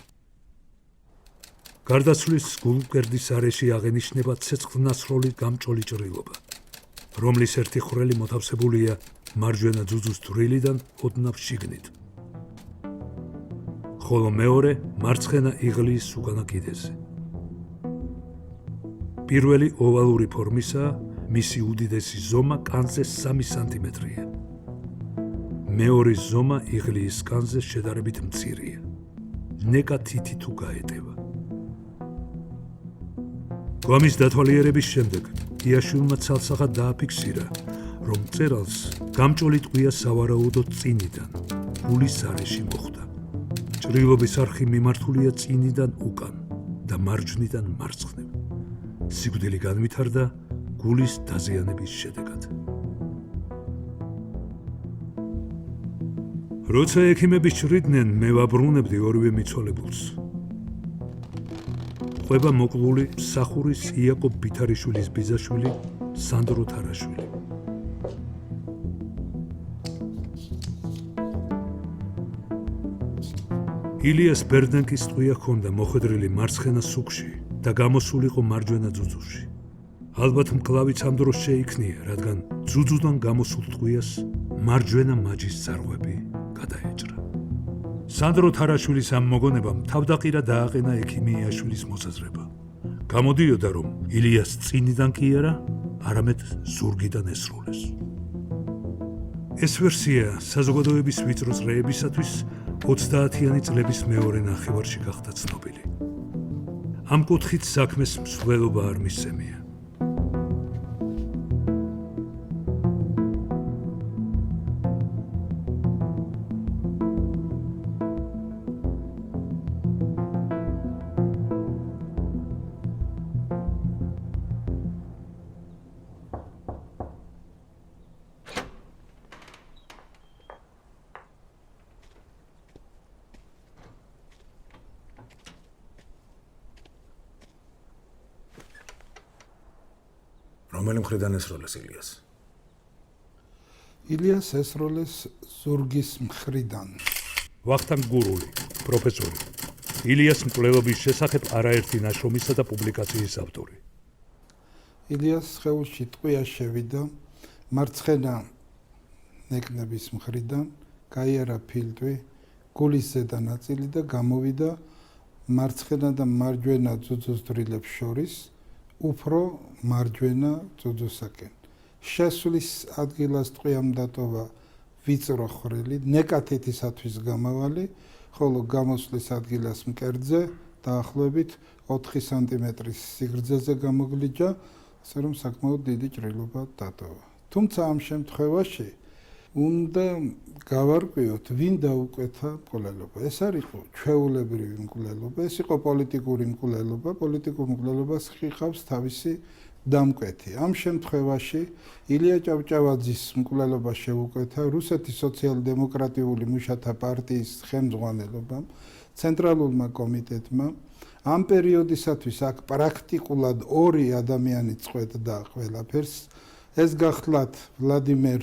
გარდაცვლის გულმკერდის არეში აღენიშნება ცეცხლნასროლი გამჭოლი ჭრილობა, რომლის ერთი ხვრელი მოთავსებულია მარჯვენა ძუძუს დრილიდან ოდნავ შიგნით. ხოლო მეორე მარცხენა იღლიის უკანა კიდეზე. პირველი ოვალური ფორმისაა, მისი უდიდესი ზომა კანზე 3 სანტიმეტრია. მეორის ზომა იღლიის კანზე შედარებით მცირეა. ნეკა თითი თუ გაეტევა. გვამის დათვალიერების შემდეგ იაშვილმა ცალსახად დააფიქსირა, რომ მწერალს გამჭოლი ტყვია სავარაუდოდ წინიდან, გულის არეში მოხვდა. ჭრილობის არხი მიმართულია წინიდან უკან და მარჯვნიდან მარცხნივ. სიკვდილი განვითარდა გულის დაზიანების შედეგად. როცა ექიმები ჭრიდნენ, მე ვაბრუნებდი ორივე მიცვალებულს. ყვება მოკლული მსახურის იაკობ ბითარიშვილის ბიძაშვილი სანდრო თარაშვილი. ილიას ბერდანკის ტყვია ჰქონდა მოხვედრილი მარცხენა სუქში და გამოსულიყო მარჯვენა ძუძუში. ალბათ მკლავიც ამ დროს შეიქმნია, რადგან ძუძუდან გამოსულ ტყვიას მარჯვენა მაჯის ძარღვები გადაეჭრა. სანდრო თარაშვილის ამ მოგონებამ თავდაყირა დააყენა ექიმი იაშვილის მოსაზრება. გამოდიოდა, რომ ილიას წინიდან კი არა, არამედ ზურგიდან ესრულეს. ეს ვერსია საზოგადოების ვიწრო წრეებისათვის 30-იანი წლების მეორე ნახევარში გახდა ცნობილი. ამ კუთხით საქმეს მსვლელობა არ მისცემია. რომელი მხრიდან ესროლეს ილიას? ილიას ესროლეს ზურგის მხრიდან. ვახტანგ გურული, პროფესორი. ილიას მკვლელობის შესახებ არაერთი ნაშრომისა და პუბლიკაციის ავტორი. ილიას სხეულში ტყვია შევიდა მარცხენა ნეკნების მხრიდან, გაიარა ფილტვი, გულის ზედა ნაწილი და გამოვიდა მარცხენა და მარჯვენა ძუძუს დრილებს შორის, უფრო მარჯვენა ძუძუსაკენ. შესვლის ადგილას ტყვიამ დატოვა ვიწრო ხვრელი, ნეკათეთისათვის გამავალი, ხოლო გამოსვლის ადგილას მკერდზე დაახლოებით 4 სანტიმეტრის სიგრძეზე გამოგლიჯა, ასე რომ საკმაოდ დიდი ჭრილობა დატოვა. თუმცა ამ შემთხვევაში უნდა გავარკვიოთ, ვინ დაუკვეთა მკვლელობა. ეს არ იყო ჩვეულებრივი მკვლელობა, ეს იყო პოლიტიკური მკვლელობა. პოლიტიკურ მკვლელობას ხიხავს თავისი დამკვეთი. ამ შემთხვევაში ილია ჭავჭავაძის მკვლელობა შეუკვეთა რუსეთის სოციალ-დემოკრატიული მუშათა პარტიის ხელმძღვანელობამ, ცენტრალურმა კომიტეტმა. ამ პერიოდისათვის აქ პრაქტიკულად 2 ადამიანი წყვეტდა ყველაფერს. ეს გახლავთ ვლადიმერ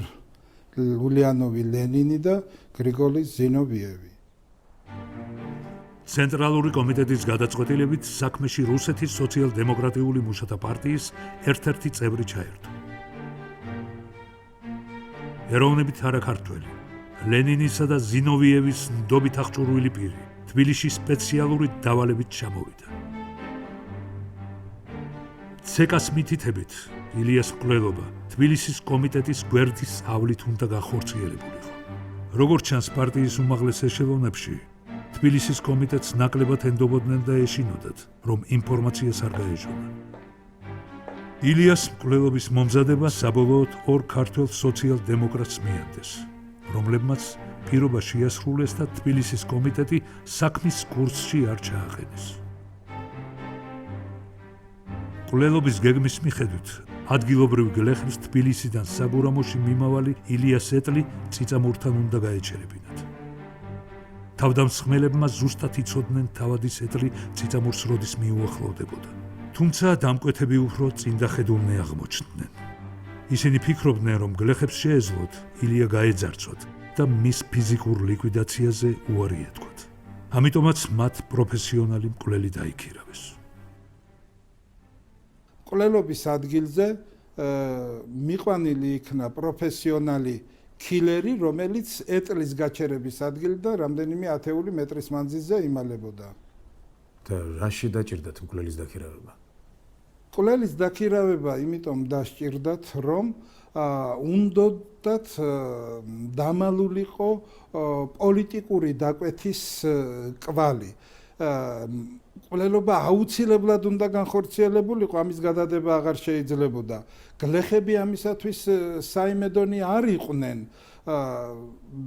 ულიანოვი ლენინი და გრიგოლი ზინოვიევი. ცენტრალური კომიტეტის გადაწყვეტილებით საქმეში რუსეთის სოციალ-დემოკრატიული მუშათა პარტიის ერთ-ერთი წევრი ჩაერთო. ეროვნებით არაქართველი, ლენინისა და ზინოვიევის ნდობით აღჭურვილი პირი თბილისში სპეციალური დავალებით ჩამოვიდა. ცეკას მითითებით, ილიას მკვლელობა თბილისის კომიტეტის გვერდის ავლით უნდა გახორციელებულიყო. როგორც ჩანს პარტიის უმაღლეს ეშელონებში, თბილისის კომიტეტს ნაკლებად ენდობოდნენ და ეშინოდათ, რომ ინფორმაციას არ გაეჟონა. ილიას მკვლელობის მომზადება საბოლოოდ 2 ქართველ სოციალ-დემოკრატს მიაგდეს, რომლებმაც პირობა შეასრულეს და თბილისის კომიტეტი საქმის კურსში არ ჩააყენეს. მკვლელობის გეგმის მიხედვით ადგილობრივ გლეხებს თბილისიდან საგურამოში მიმავალი ილიას ეტლი წიწამურთან უნდა გაეჩერებინათ. თავდამსხმელებმა ზუსტად იცოდნენ თავადის ეტლი წიწამურს როდის მიუახლოვდებოდა. თუმცა დამკვეთები უფრო წინდახედულნი აღმოჩნდნენ. ისინი ფიქრობდნენ, რომ გლეხებს შეეძლოთ ილია გაეძარცვათ და მის ფიზიკურ ლიკვიდაციაზე უარი ეთქვათ. ამიტომაც მათ პროფესიონალი მკვლელი დაიქირავეს. მკვლელობის ადგილზე მიყვანილი იქნა პროფესიონალი კილერი, რომელიც ეტლის გაჩერების ადგილიდან რამდენიმე ათეული მეტრის მანძილზე იმალებოდა. და რაში დაჭირდათ მკვლელის დაქირავება? მკვლელის დაქირავება იმიტომ დასჭირდათ, რომ უნდათ დამალულიყო პოლიტიკური დაკვეთის კვალი. მკვლელობა აუცილებლად უნდა განხორციელებულიყო, ამის გადადება აღარ შეიძლებოდა. გლეხები ამისათვის საიმედონი არ იყვნენ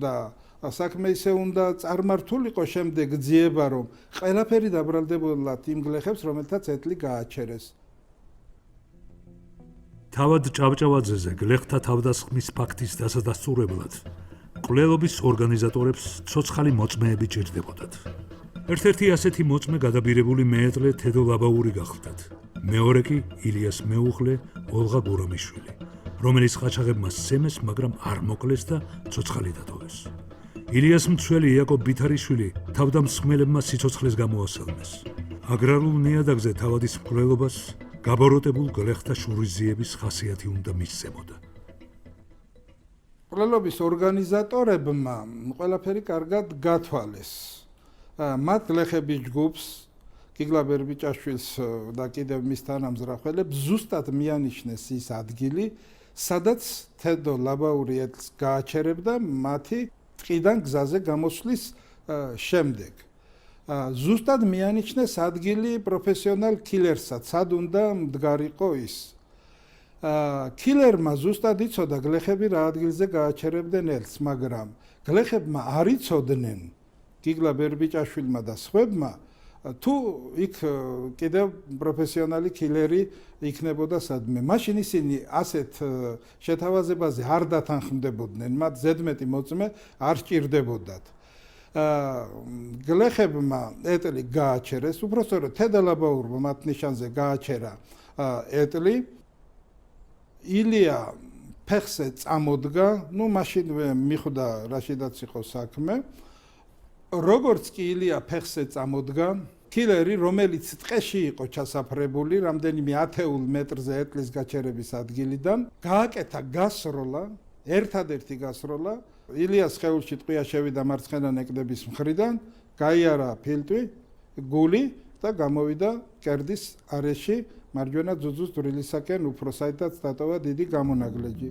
და საქმე ისე უნდა წარმართულიყო შემდეგ ძიება, რომ ყველაფერი დაბრალდებოდათ იმ გლეხებს, რომელთაც ეტლი გააჩერეს. თავად ჭავჭავაძეზე გლეხთა თავდასხმის ფაქტის დასადასტურებლად მკვლელობის ორგანიზატორებს ცოცხალი მოწმეები ჭირდებოდათ. ერთ-ერთი ასეთი მოწმე გადაბირებული მეეტლე თედო ლაბაური გახლდათ. მეორე კი ილიას მეუღლე ოლღა გურამიშვილი, რომელიც ყაჩაღებმა სცემეს, მაგრამ არ მოკლეს და ცოცხალი დატოვეს. ილიას მცველი იაკობ ბითარიშვილი თავდამსხმელებმა სიცოცხლეს გამოასალმეს. აგრარულ ნიადაგზე თავადის მკვლელობას გაბოროტებულ გლეხთა შურიზიების ხასიათი უნდა მისცემოდა. მკვლელობის ორგანიზატორებმა ყველაფერი კარგად გათვალეს. მათ გლეხების ჯგუფს, კიგლა ბერბიჭაშვილს და კიდევ მის თანამზრახველებს ზუსტად მიანიშნეს ის ადგილი, სადაც თედო ლაბაური ეტლს გააჩერებდა მათი ტყიდან გზაზე გამოსვლის შემდეგ. ზუსტად მიანიშნეს ადგილი პროფესიონალ კილერსაც, სად უნდა მდგარიყო ის. კილერმა ზუსტად იცოდა გლეხები რა ადგილზე გააჩერებდნენ ეტლს, მაგრამ გლეხებმა არ იცოდნენ კიგლა ბერბიჭაშვილმა და სხვებმა, თუ იქ კიდევ პროფესიონალი კილერი იქნებოდა სადმე. მაშინ ისინი ასეთ შეთავაზებაზე არ დათანხმდებოდნენ, მათ ზედმეტი მოწმე არ სჭირდებოდათ. გლეხებმა ეტლი გააჩერეს, უпростоრო თედალაბაურმა მათ ნიშანზე გააჩერა ეტლი. ილია ფეხზე წამოდგა, მაშინ მიხვდა რაშიდაც იყო საქმე. როგორც კი ილია ფეხზე წამოდგა, კილერი, რომელიც ტყეში იყო ჩასაფრებული, რამდენიმე ათეულ მეტრზე ეტლის გაჩერების ადგილიდან, გააკეთა გასროლა, ერთადერთი გასროლა, ილიას სხეულში ტყვია შევიდა მარცხენა ნეკნების მხრიდან, გაიარა ფილტვი, გული და გამოვიდა კერდის არეში, მარჯვენა ძუძუს დვრილისაკენ უფრო, საიდანაც დატოვა დიდი გამონაგლეჯი.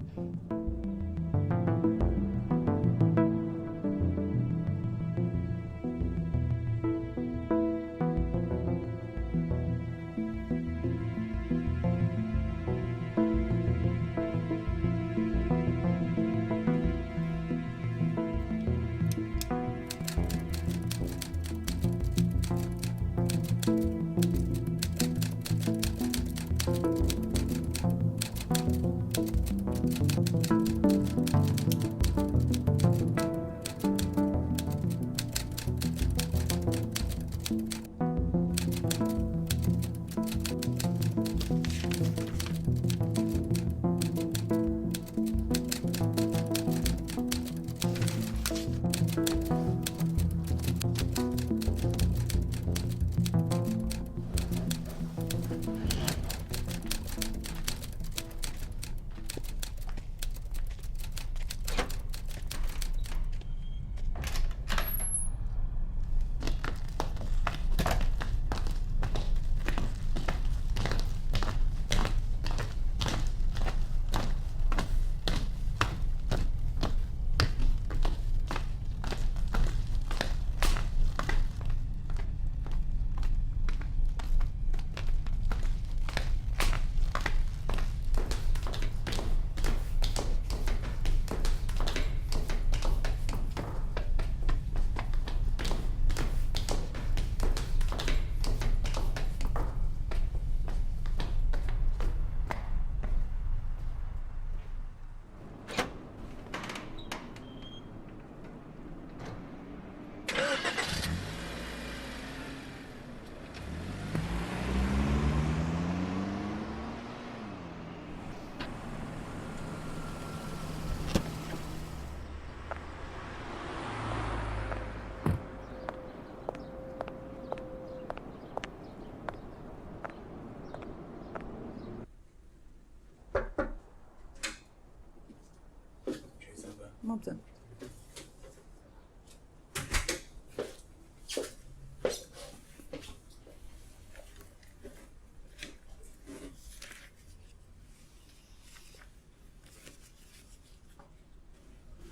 მოგზაურობ.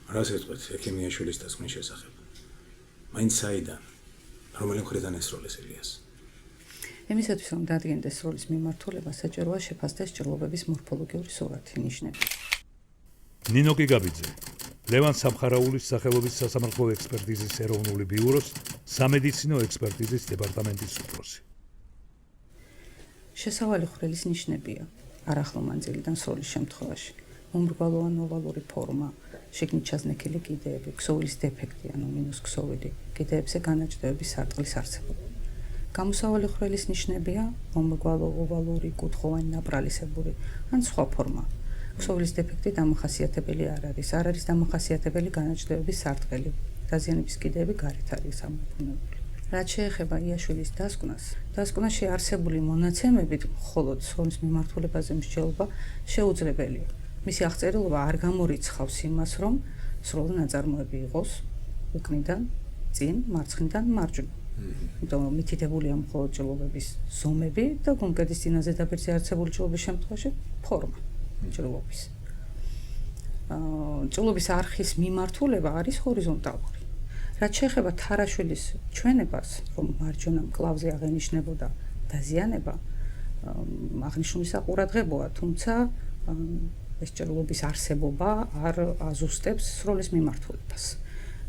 რას ეთქვათ ექიმიაშვილის დასკვნის შესახებ? მაინც საიდან? რომელი მხრიდან ესროლეს ილიას? იმისათვის რომ დადგენდეს როლის მიმართულება, საჭიროა შეფასდეს ჭრილობების მორფოლოგიური სურათი, ნიშნები. ნინო კიგაბიძე, ლევან სამხარაულის სახელობის სასამართლო ექსპერტიზის ეროვნული ბიუროს სამედიცინო ექსპერტიზის დეპარტამენტის უფროსი. შესავალი ხვრელის ნიშნებია არახლომანძილიდან სროლის შემთხვევაში. მომრგვალო ან ოვალური ფორმა, შიგნით ჩაზნექილი კიდეები, ქსოვილის დეფექტი, ანუ მინუს ქსოვილი, კიდეებზე განაჭდევების სარტყლის არსებობა. გამოსავალი ხვრელის ნიშნებია მომრგვალო, ოვალური, კუთხოვანი, ნაპრალისებური ან სხვა ფორმა. ქსოვილის დეფექტი დამახასიათებელი არ არის დამახასიათებელი განაჭდევების სარტყელი. დაზიანების კიდეები გარეთ არის ამოფრინებული. რაც შეეხება იაშვილის დასკვნაში არსებული მონაცემებით, მხოლოდ სროლის მიმართულებაზე მსჯელობა შეუძლებელია. მისი აღწერილობა არ გამორიცხავს იმას, რომ სროლა ნაწარმოები იყოს უკნიდან, წინ, მარცხნიდან, მარჯვნივ. იმიტომ რომ მითითებულია მხოლოდ ჭრილობების ზომები და გულმკერდის წინაზე დაბერძი არსებული ჭრილობის შემთხვევაში ფორმა ჭრილობის. ჭრილობის არხის მიმართულება არის ჰორიზონტალური. რაც შეეხება თარაშვილის ჩვენებას, რომ მარჯვენა მკლავზე აღენიშნებოდა დაზიანება, აღნიშნული საყურადღებოა, თუმცა ეს ჭრილობის არსებობა არ აზუსტებს სროლის მიმართულებას.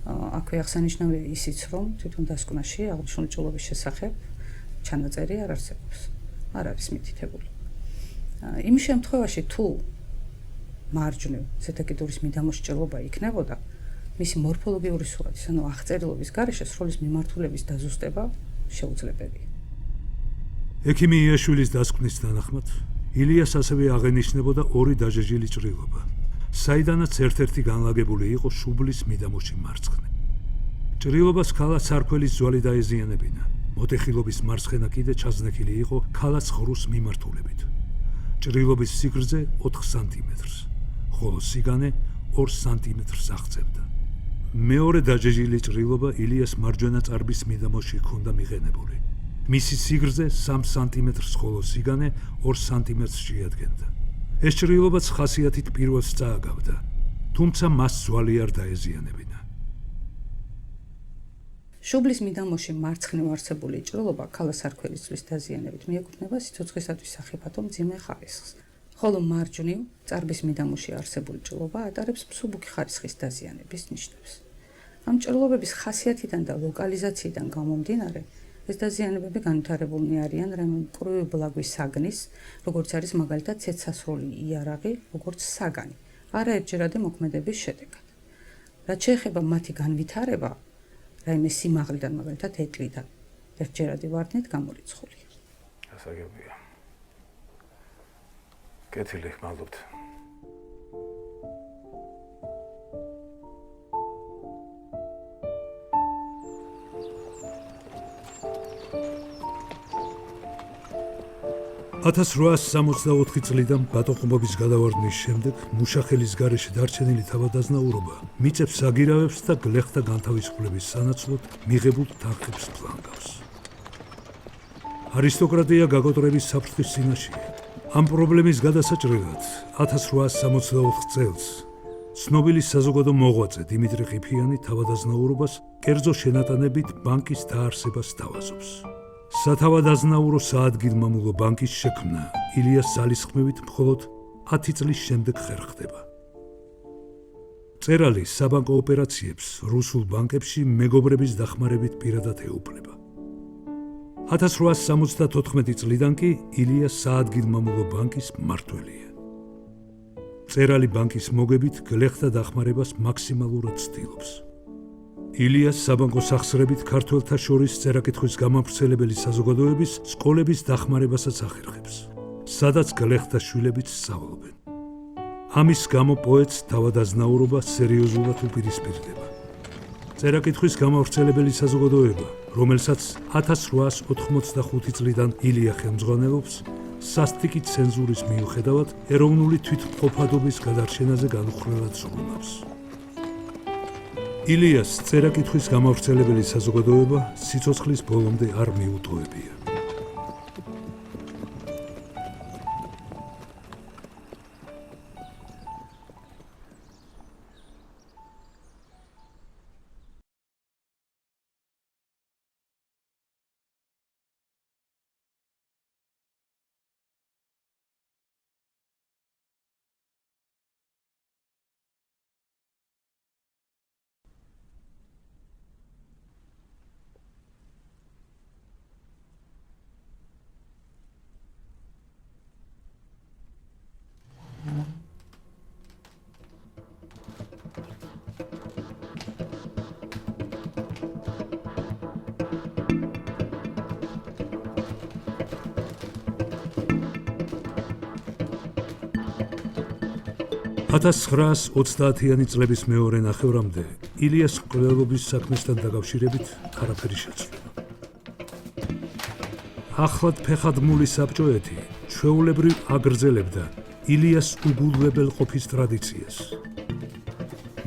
აქვე აღსანიშნავია ისიც, რომ თვითონ დასკვნაში აღნიშნული ჭრილობის შესახებ ჩანაწერი არ არსებობს. არ არის მითითებული. იმ შემთხვევაში, თუ მარჯვნივ ზედაკიდურის მიდამოში ჭრილობა იქნებოდა, მისი მორფოლოგიური სურათის, ანუ აღწერილობის გარეშე სროლის მიმართულების დაზუსტება შეუძლებელია. ექიმი იაშვილის დასკვნის თანახმად, ილიას ასევე აღენიშნებოდა ორი დაჟეჟილი ჭრილობა, საიდანაც ერთ-ერთი განლაგებული იყო შუბლის მიდამოში მარცხნე. ჭრილობას ქალაც სარქველის ძვალი დაეზიანებინა. მოტეხილობის მარცხენა კიდე ჩაზნექილი იყო ქალაც ღრუს მიმართულებით. ჭრილობის სიგრძე 4 სანტიმეტრს, ხოლო სიგანე 2 სანტიმეტრს აღწევდა. მეორე დაჟეჟილი ჭრილობა ილიას მარჯვენა წარბის მიდამოში ჰქონდა მიღენებული. მისი სიგრძე 3 სანტიმეტრს, ხოლო სიგანე 2 სანტიმეტრს შეადგენდა. ეს ჭრილობაც ხასიათით პირველს წააგავდა, თუმცა მას ძვალი არ დაეზიანებინა. შუბლის მიდამოში მარცხნივ არსებული ჭრილობა ქალა სარქველის ძვლის დაზიანებით მიეკუთვნება სიცოცხლისათვის სახიფათო მძიმე ხარისხს, ხოლო მარჯვნივ წარბის მიდამოში არსებული ჭრილობა ატარებს მსუბუქი ხარისხის დაზიანების ნიშნებს. ამ ჭრილობების ხასიათიდან და ლოკალიზაციიდან გამომდინარე, ეს დაზიანებები განვითარებულნი არიან რემონტური ბლაგვის საგნის, როგორც არის მაგალითად ცეცხლსასროლი იარაღი, როგორც საგანი, არაერთჯერადი მოქმედების შედეგად. რაც შეეხება მათი განვითარება, რაიმე სიმაღლიდან, მაგალითად ეტლიდან, ერთჯერადი ვარდნით გამორიცხულია. გასაგებია. კეთილი, მადლობთ. $1864 წლიდან ბატონყმობის გადავარდნის შემდეგ მუშახელის გარეშე დარჩენილი თავადაზნაურობა მიწებს აგირავებს და გლეხთა განთავისუფლების სანაცვლოდ მიღებულ თანხებს ფლანგავს. არისტოკრატია გაგოტრების საფრთხის წინაშეა. ამ პრობლემის გადასაჭრელად 1864 წელს ცნობილი საზოგადო მოღვაწე დიმიტრი ყიფიანი თავადაზნაურობას კერძო შენატანებით ბანკის დაარსებას სთავაზობს. სათავადაზნაურო საადგილმამულო ბანკის შექმნა ილიას ძალისხმევით მხოლოდ 10 წლის შემდეგ ხერხდება. წერალი საბანკო ოპერაციებს რუსულ ბანკებში მეგობრების დახმარებით პირადად ეუფლება. 1874 წლიდან კი ილია საადგილმამულო ბანკის მმართველია. წერალი ბანკის მოგებით გლეხთა დახმარებას მაქსიმალურად ცდილობს. ილიას საბანკო სახსრებით ქართველთა შორის წერა-კითხვის გამავრცელებელი საზოგადოების სკოლების დახმარებასაც ახერხებს, სადაც გლეხთა შვილებიც სწავლობენ. ამის გამო პოეტს თავადაზნაურობა სერიოზულად უპირისპირდება. წერა-კითხვის გამავრცელებელი საზოგადოება, რომელსაც 1885 წლიდან ილია ხელმძღვანელობს, სასტიკი ცენზურის მიუხედავად ეროვნული თვითმყოფადობის გადარჩენაზე განუხრელად ზრუნავს. ილიას წერა-კითხვის გამავრცელებელი საზოგადოება სიცოცხლის ბოლომდე არ მიუტოვებია. $1930-იანი წლების მეორე ნახევრამდე ილიას მკვლელობის საქმესთან დაკავშირებით არაფერი შეცვლილა. ახლად ფეხადმული საბჭოეთი ჩვეულებრივ აგრძელებდა ილიას უგულებელყოფის ტრადიციას.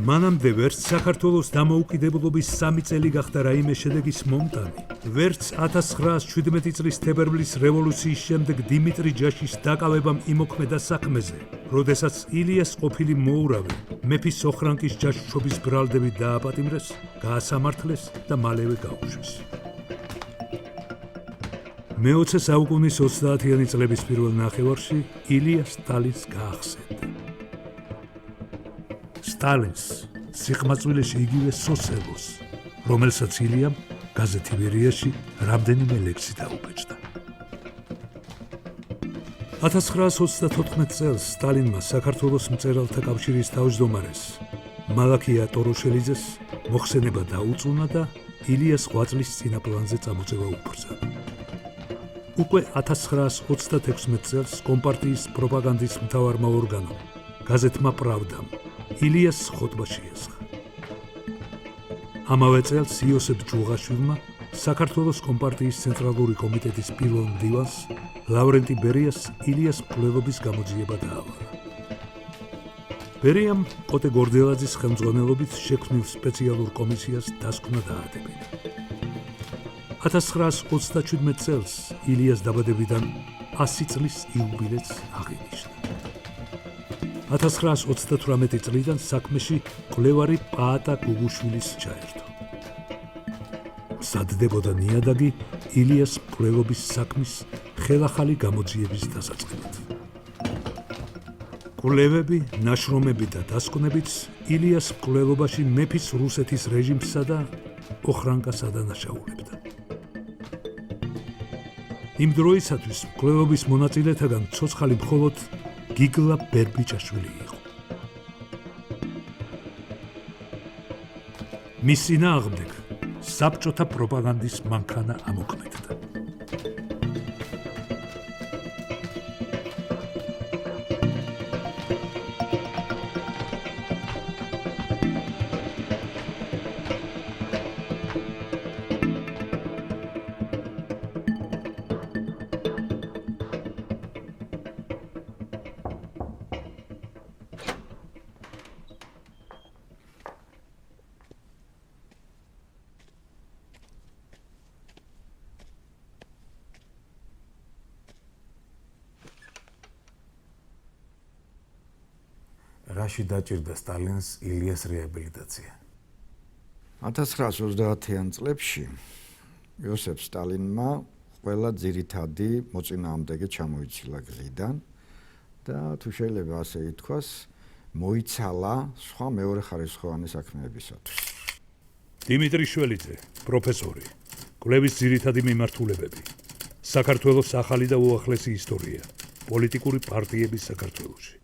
მანამდე ვერც საქართველოს დამოუკიდებლობის 3 წელი გახდა რაიმე შედეგის მომტანი, ვერც 1917 წლის თებერვლის რევოლუციის შემდეგ დიმიტრი ჯაშის დაკავებამ იმოქმედა საქმეზე, როდესაც ილიას ყოფილი მოურავი მეფის ოხრანკის ჯაშუშობის ბრალდებით დააპატიმრეს, გაასამართლეს და მალევე გაუშვეს. მე-20 საუკუნის 30-იანი წლების პირველ ნახევარში ილია სტალინს გაახსენდა. სტალინს, სიხმაწვილეში იგივე სოსელოს, რომელსაც ილიამ გაზეთი „ვერიაში“ რამდენიმე ლექსი დაუბეჭდა. 1934 წელს სტალინმა საქართველოს მწერალთა კავშირის თავმჯდომარეს მალაქია ტოროშელიძეს მოხსენება დაუწუნა და ილიას ღვაწლის წინაპლანზე წამოწევა უბრძანა. უკვე 1936 წელს კომპარტიის პროპაგანდის მთავარმა ორგანომ, გაზეთმა „პრავდამ“ ილიას ხოტბა შეესხა. ამავე წელს იოსებ ჯუღაშვილმა საქართველოს კომპარტიის ცენტრალური კომიტეტის პირველ მდივანს ლავრენტი ბერიას ილიას მკვლელობის გამოძიება დაავალა. ბერიამ კოტე გორდელაძის ხელმძღვანელობით შექმნილ სპეციალურ კომისიას დასკვნა დაადებინა. 1937 წელს ილიას დაბადებიდან 100 წლის იუბილეც აღინიშნა. 1938 წლიდან საქმეში მკვლევარი პაატა გუგუშვილის ჩაერთო. მზადდებოდა ნიადაგი ილიას მკვლელობის საქმის ხელახალი გამოძიების დასაწყებად. კვლევები, ნაშრომები და დასკვნებიც ილიას მკვლელობაში მეფის რუსეთის რეჟიმსა და ოხრანკას ადანაშაულებდა. იმ დროისათვის მკვლელობის მონაწილეთაგან ცოცხალი მხოლოდ გიგლა ბერბიჭაშვილი იყო. მის წინააღმდეგ საბჭოთა პროპაგანდის მანქანა ამოქმედდა. რაში დაჭირდა სტალინს ილიას რეაბილიტაცია? 1930-იან წლებში იოსებ სტალინმა ყველა ძირითადი მოწინააღმდეგე ჩამოიცილა გზიდან და თუ შეიძლება ასე ითქვას, მოიცალა სხვა მეორე ხარისხოვანი საქმეებისათვის. დიმიტრი შველიძე, პროფესორი, კვლევის ძირითადი მიმართულებები, საქართველოს ახალი და უახლესი ისტორია, პოლიტიკური პარტიების საქართველოში.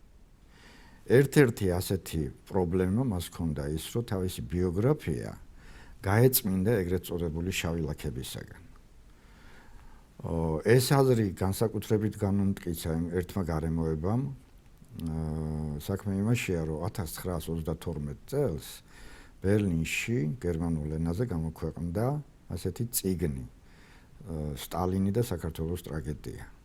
ერთ-ერთი ასეთი პრობლემა მას ჰქონდა ის, რომ თავისი ბიოგრაფია გაეწმინდა ეგრეთ წოდებული შავი ლაქებისაგან. ეს აზრი განსაკუთრებით განმტკიცა ერთმა გარემოებამ. საქმე იმაშია, რომ 1932 წელს ბერლინში გერმანულ ენაზე გამოქვეყნდა ასეთი წიგნი სტალინი და საქართველოს ტრაგედია.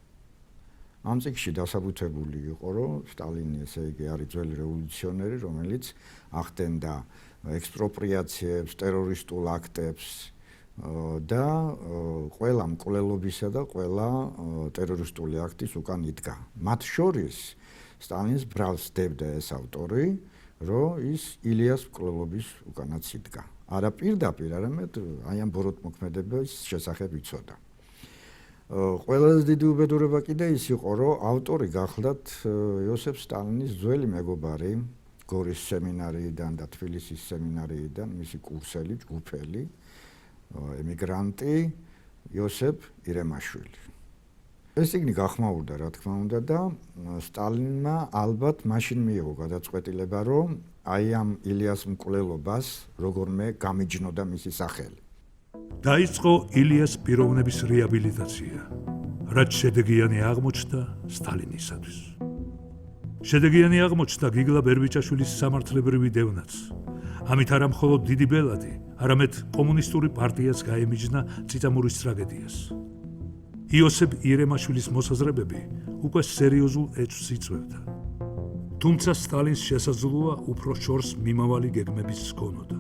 ამ წიგნში დასაბუთებული იყო, რომ სტალინი, ესე იგი, არის ძველი რევოლუციონერი, რომელიც ახდენდა ექსპროპრიაციებს, ტერორისტულ აქტებს და ყველა მკვლელობისა და ყველა ტერორისტული აქტის უკან იდგა. მათ შორის სტალინის ბრალს დებდა ეს ავტორი, რომ ის ილიას მკვლელობის უკანაც იდგა. არა პირდაპირ, არამედ აი ამ ბოროტმოქმედების შესახებ იცოდა. ყველაზე დიდი უბედურება კიდე ის იყო, რომ ავტორი გახლდათ იოსებ სტალინის ძველი მეგობარი, გორის სემინარიიდან და თბილისის სემინარიიდან, მისი კურსელი, ჯგუფელი, ემიგრანტი იოსებ ირემაშვილი. ეს წიგნი გახმაურდა, რა თქმა უნდა და სტალინმა ალბათ მაშინ მიიღო გადაწყვეტილება, რომ აი ამ ილიას მკვლელობას როგორმე გამიჯნოდა მისი სახელი. დაიწყო ილიას პიროვნების რეაბილიტაცია, რაც შედეგიანი აღმოჩნდა სტალინისათვის. შედეგიანი აღმოჩნდა გიგლა ბერბიჭაშვილის სამართლებრივი დევნაც. ამით არა მხოლოდ დიდი ბელადი, არამედ კომუნისტური პარტიაც გაემიჯნა წიწამურის ტრაგედიას. იოსებ ირემაშვილის მოსაზრებები უკვე სერიოზულ ეჭვს იწვევდა. თუმცა სტალინს შესაძლოა უფრო შორს მიმავალი გეგმების ჰქონოდა.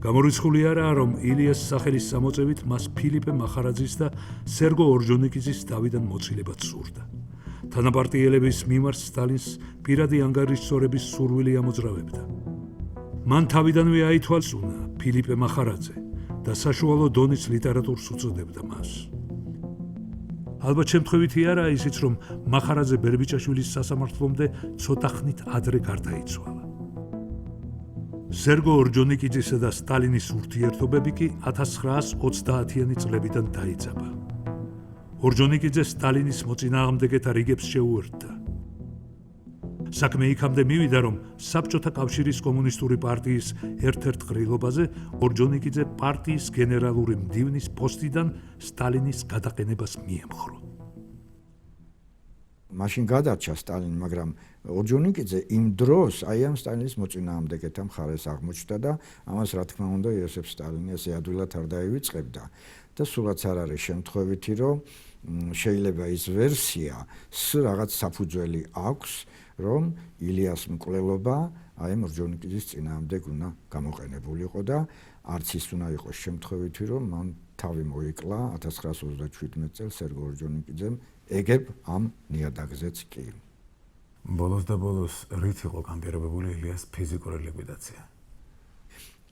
გამორიცხული არაა, რომ ილიას სახელის სამოწევით მას ფილიპე მახარაძის და სერგო ორჯონიკიძის თავიდან მოცილება სურდა. თანაპარტიელების მიმართ სტალინს პირადი ანგარიშსწორების სურვილი ამოძრავებდა. მან თავიდანვე აითვალისწინა ფილიპე მახარაძე და საშუალო დონის ლიტერატურს უწოდებდა მას. ალბათ შემთხვევითი არაა ისიც, რომ მახარაძე ბერბიჭაშვილის სასამართლომდე ცოტა ხნით ადრე გარდაიცვალა. სერგო ორჯონიკიძისა და სტალინის ურთიერთობები კი 1930-იანი წლებიდან დაიძაბა. ორჯონიკიძე სტალინის მოწინააღმდეგეთა რიგებს შეუერთდა. საქმე იქამდე მივიდა, რომ საბჭოთა კავშირის კომუნისტური პარტიის ერთ-ერთ ყრილობაზე ორჯონიკიძე პარტიის გენერალური მდივნის პოსტიდან სტალინის გადაყენებას მიემხრო. მაშინ გადარჩა სტალინი, მაგრამ ორჯონიკიძე იმ დროს აი ამ სტალინის მოწინააღმდეგეთა მხარეს აღმოჩნდა და ამას რა თქმა უნდა იოსებ სტალინი ესე ადვილად არ დაივიწყებდა და სულაც არ არის შემთხვევითი, რომ შეიძლება ის ვერსია რაღაც საფუძველი აქვს, რომ ილიას მკვლელობა აი ამ ორჯონიკიძის წინააღმდეგ უნდა გამოყენებულიყო და არც ის უნდა იყოს შემთხვევითი, რომ მან თავი მოიკლა 1937 წელს სერგო ორჯონიკიძემ ეგებ ამ ნიადაგზეც კი. ბოლოს და ბოლოს რით იყო განპირობებული ილიას ფიზიკური ლიკვიდაცია?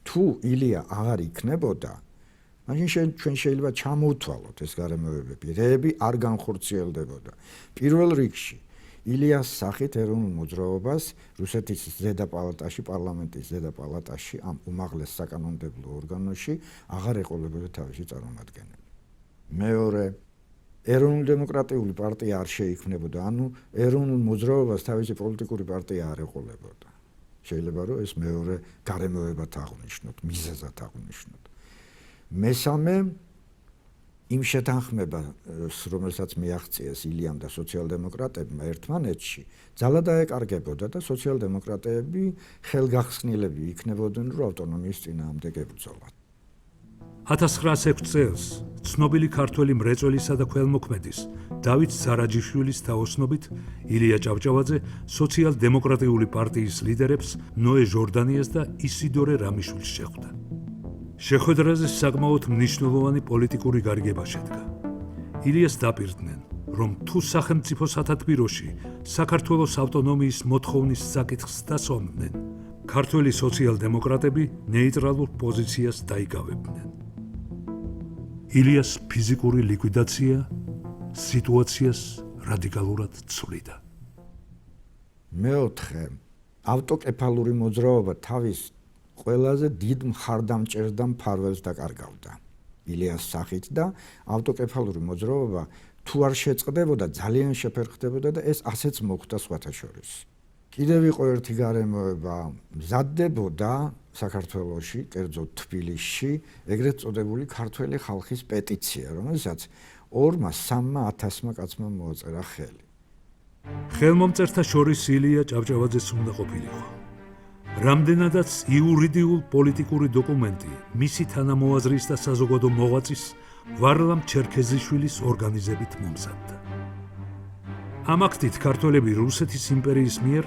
თუ ილია აღარ იქნებოდა, მაშინ ჩვენ შეიძლება ჩამოვთვალოთ ეს გარემოებები, რეები არ განხორციელდებოდა. პირველ რიგში ილიას სახით ეროვნულ მოძრაობას რუსეთის ზედა პალატაში, პარლამენტის ზედა პალატაში, ამ უმაღლეს საკანონმდებლო ორგანოში აღარ ეყოლებოდა თავისი წარმომადგენელი. მეორე, ეროვნულ დემოკრატიული პარტია არ შეიქმნებოდა, ანუ ეროვნულ მოძრაობას თავისი პოლიტიკური პარტია არ ეყოლებოდა. შეიძლება რომ ეს მეორე გარემოებად აღვნიშნოთ, მიზეზად აღვნიშნოთ. მესამე, იმ შეთანხმებას, რომელსაც მიაღწიეს ილიამ და სოციალ-დემოკრატებმა ერთმანეთში, ძალა დაეკარგებოდა და სოციალ-დემოკრატები ხელგახსნილები იქნებოდნენ, რომ ავტონომიის წინააღმდეგ ებრძოლათ. 1906 წელს ცნობილი ქართველი მრეწველისა და ქველმოქმედის დავით ზარაჯიშვილის თაოსნობით ილია ჭავჭავაძე სოციალ-დემოკრატიული პარტიის ლიდერებს ნოე ჟორდანიას და ისიდორე რამიშვილს შეხვდა. შეხვედრაზე საკმაოდ მნიშვნელოვანი პოლიტიკური გარიგება შედგა. ილიას დაპირდნენ, რომ თუ სახელმწიფო სათათბიროში საქართველოს ავტონომიის მოთხოვნის საკითხს დასვამდნენ, ქართველი სოციალ-დემოკრატები ნეიტრალურ პოზიციას დაიკავებდნენ. ილიას ფიზიკური ლიკვიდაცია სიტუაციას რადიკალურად ცვლიდა. მეოთხე, ავტოკეფალური მოძრაობა თავის ყველაზე დიდ მხარდამჭერს და მფარველს დაკარგავდა ილიას სახით და ავტოკეფალური მოძრაობა თუ არ შეწყდებოდა, ძალიან შეფერხდებოდა და ეს ასეც მოხდა სხვათა შორის. კიდევ იყო ერთი გარემოება, მზადდებოდა საქართველოში, კერძოდ თბილისში, ეგრეთ წოდებული ქართველი ხალხის პეტიცია, რომელსაც 2-3 კაცმა მოაწერა ხელი. ხელმომწერთა შორის ილია ჭავჭავაძეს უნდა ყოფილიყო. რამდენადაც იურიდიულ პოლიტიკური დოკუმენტი მისი თანამოაზრის და საზოგადო მოღვაწის ვარლამ ჩერქეზიშვილის ორგანიზებით მომზადდა. ამ აქტით ქართველები რუსეთის იმპერიის მიერ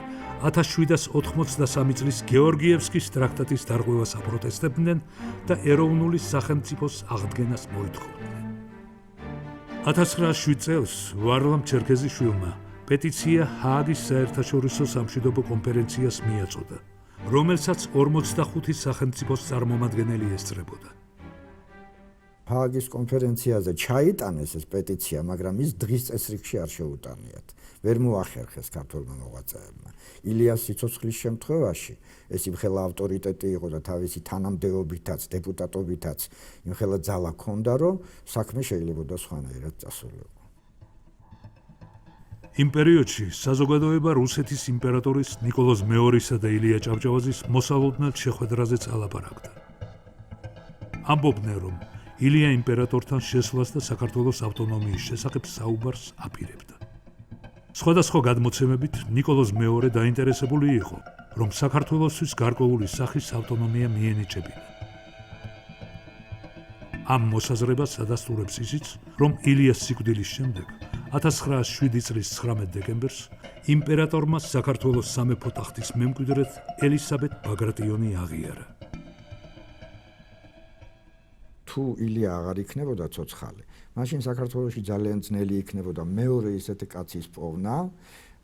1783 წლის გეორგიევსკის ტრაქტატის დარღვევას აპროტესტებდნენ და ეროვნული სახელმწიფოს აღდგენას მოითხოვდნენ. 1907 წელს ვარლამ ჩერქეზიშვილმა პეტიცია ჰააგის საერთაშორისო სამშვიდობო კონფერენციას მიაწოდა, რომელსაც 45 სახელმწიფოს წარმომადგენელი ესწრებოდა. ჰააგის კონფერენციაზე ჩაიტანეს ეს პეტიცია, მაგრამ ის დღის წესრიგში არ შეუტანიათ. ვერ მოახერხეს ქართველმა მოღვაწეებმა. ილიას სიცოცხლის შემთხვევაში ეს იმხელა ავტორიტეტი იყო და თავისი თანამდებობითაც, დეპუტატობითაც იმხელა ძალა ჰქონდა, რომ საქმე შეიძლებოდა სხვანაირად წასულიყო. იმ პერიოდში საზოგადოება რუსეთის იმპერატორის ნიკოლოზ მეორისა და ილია ჭავჭავაძის მოსალოდნელ შეხვედრაზეც ალაპარაკდა. ამბობდნენ, რომ ილია იმპერატორთან შესვლას და საქართველოს ავტონომიის შესახებ საუბარს აპირებდა. სხვადასხვა გადმოცემებით ნიკოლოზ მეორე დაინტერესებული იყო, რომ საქართველოსთვის გარკვეული სახის ავტონომია მიენიჭებინა. ამ მოსაზრებას ადასტურებს ისიც, რომ ილიას სიკვდილის შემდეგ 1907 წლის 19 დეკემბერს იმპერატორმა საქართველოს სამეფო ტახტის მემკვიდრედ ელისაბედ ბაგრატიონი აღიარა. თუ ილია აღარ იქნებოდა ცოცხალი, მაშინ საქართველოში ძალიან ძნელი იქნებოდა მეორე ისეთი კაცის პოვნა,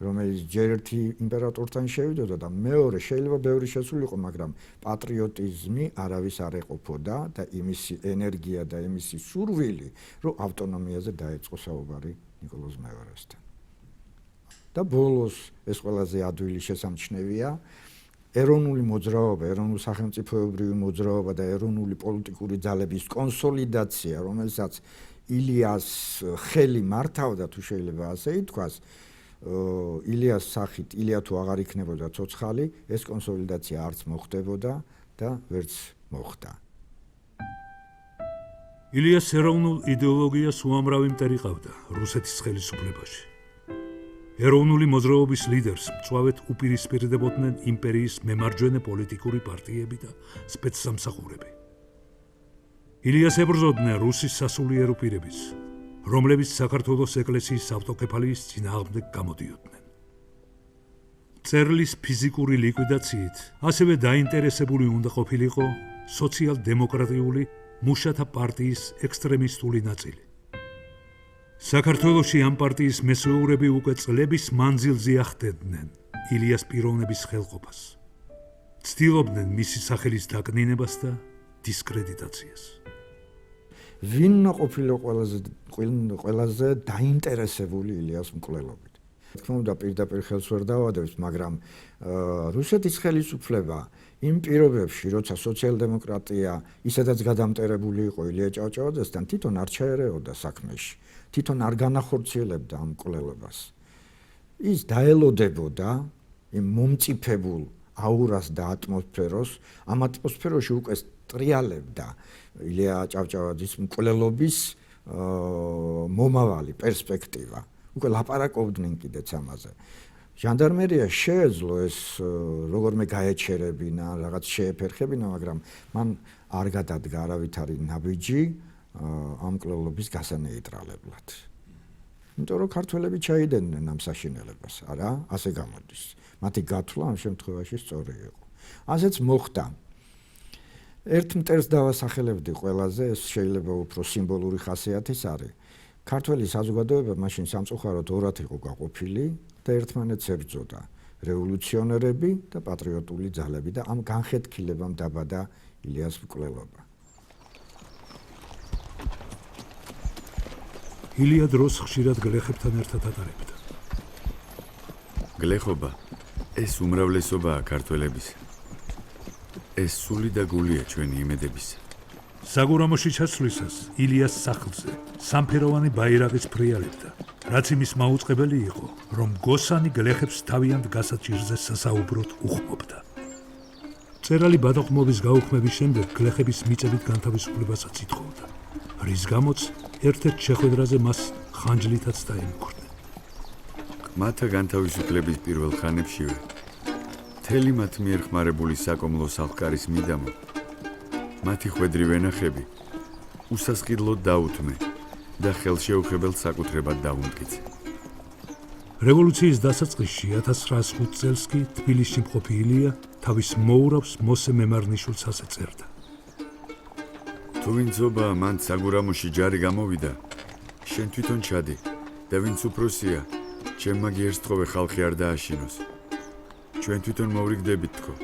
რომელიც ჯერ ერთი იმპერატორთან შევიდოდა და მეორე შეიძლება ბევრი შესულიყო, მაგრამ პატრიოტიზმი არავის არ ეყოფოდა და იმისი ენერგია და იმისი სურვილი, რომ ავტონომიაზე დაეწყო საუბარი ნიკოლოზ მეორესთან. და ბოლოს ეს ყველაზე ადვილი შესამჩნევია, ეროვნული მოძრაობა, ეროვნული სახელმწიფოებრივი მოძრაობა და ეროვნული პოლიტიკური ძალების კონსოლიდაცია, რომელსაც ილიას ხელი მართავდა, თუ შეიძლება ასე ითქვას, ილიას სახით, ილია თუ აღარ იქნებოდა ცოცხალი, ეს კონსოლიდაცია არც მოხდებოდა და ვერც მოხდა. ილიას ეროვნულ იდეოლოგიას უამრავი მტერი ყავდა რუსეთის ხელისუფლებაში. ეროვნული მოძრაობის ლიდერს მწვავედ უპირისპირდებოდნენ იმპერიის მემარჯვენე პოლიტიკური პარტიები და სპეცსამსახურები. ილიას ებრძოდნენ რუსის სასულიერო პირების, რომლებიც საქართველოს ეკლესიის ავტოკეფალიის წინააღმდეგ გამოდიოდნენ. მწერლის ფიზიკური ლიკვიდაციით ასევე დაინტერესებული უნდა ყოფილიყო სოციალ-დემოკრატიული მუშათა პარტიის ექსტრემისტული ნაწილი. საქართველოში ამ პარტიის მესეურები უკვე წლების მანძილზე ახდენდნენ ილიას პიროვნების ხელყოფას. ცდილობდნენ მისი სახელის დაკნინებას და დისკრედიტაციას. ვინ ყოფილიყო ყველაზე დაინტერესებული ილიას მკვლელობით? თქმა უნდა, პირდაპირ ხელს ვერ დავადებს, მაგრამ რუსეთის ხელისუფლება იმ პირობებში, როცა სოციალ-დემოკრატია ისედაც გადამტერებული იყო ილია ჭავჭავაძესთან, თვითონ არ ჩაერეოდა საქმეში, თვითონ არ განახორციელებდა ამ მკვლელობას. ის დაელოდებოდა იმ მომწიფებულ აურას და ატმოსფეროს, ამ ატმოსფეროში უკვე ტრიალებდა ილია ჭავჭავაძის მკვლელობის მომავალი პერსპექტივა. უკვე ლაპარაკობდნენ კიდეც ამაზე. ჟანდარმერია შეეძლო ეს როგორმე გაეჩერებინა, რაღაც შეეფერხებინა, მაგრამ მან არ გადადგა არავითარი ნაბიჯი ამ მკვლელობის გასანეიტრალებლად. იმიტომ რომ ქართველები ჩაიდენდნენ ამ საშინელებას, არა, ასე გამოდის. მათი გათვლა ამ შემთხვევაში სწორი იყო. ასეც მოხდა. ერთ მტერს დავასახელებდი ყველაზე, ეს შეიძლება უფრო სიმბოლური ხასიათის არის. ქართველი საზოგადოება მაშინ სამწუხაროდ ორად იყო გაყოფილი და ერთმანეთს ებრძოდა რევოლუციონერები და პატრიოტული ძალები და ამ განხეთქილებამ დაბადა ილიას მკვლელობა. ილია დროს ხშირად გლეხებთან ერთად ატარებდა. გლეხობა ეს უმრავლესობაა ქართველების. ეს სული და გულია ჩვენი იმედებისა. საგურამოში ჩასვლისას ილიას სახლზე სამფეროვანი ბაირაღიც ფრიალებდა, რაც იმის მაუწყებელი იყო, რომ გოსანი გლეხებს თავიანთ გასაჭირზე სასაუბროდ უხმობდა. მწერალი ბატონყმობის გაუქმების შემდეგ გლეხების მიწებით განთავისუფლებასაც ითხოვდა, რის გამოც ერთ-ერთ შეხვედრაზე მას ხანჯლითაც დაემუქრდნენ. კმათა განთავისუფლების პირველ ხანებშივე მთელი მათ მიერ ხმარებული საკომლო სახლკარის მიდამო მათი ხვედრი ვენახები უსასყიდლოდ დაუთმე და ხელშეუხებელ საკუთრებად დაუმტკიცე. რევოლუციის დასაწყისში 1905 წელს კი თბილისში მყოფი ილია თავის მოურავს მოსე მემარნიშვილს ასე წერდა. თუ ვინცობა მან საგურამოში ჯარი გამოვიდა, შენ თვითონ ჩადი და ვინც უფროსია, ჩემმა გიერსთხოვე ხალხი არ დააშინოს. ჩვენ თვითონ მოვრიგდებით თქო.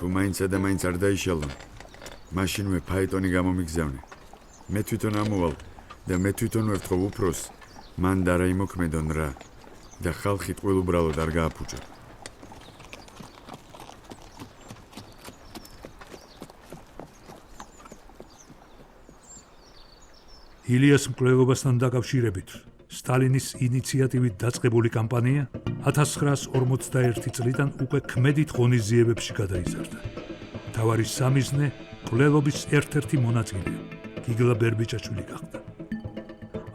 თუ მაინცა და მაინც არ დაიშალონ, მაშინვე ფაეტონი გამომიგზავნე. მე თვითონ ამოვალ და მე თვითონ ვერთხოვ უფროსს, მან და რა იმოქმედონ რა და ხალხი ტყუილუბრალოდ არ გააფუჭო. ილიას მკვლელობასთან დაკავშირებით სტალინის ინიციატივით დაწყებული კამპანია 1941 წლიდან უკვე ქმედით ღონისძიებებში გადაიზარდა. მთავარი სამიზნე მკვლელობის ერთ-ერთი მონაწილე გიგლა ბერბიჭაშვილი გახდა.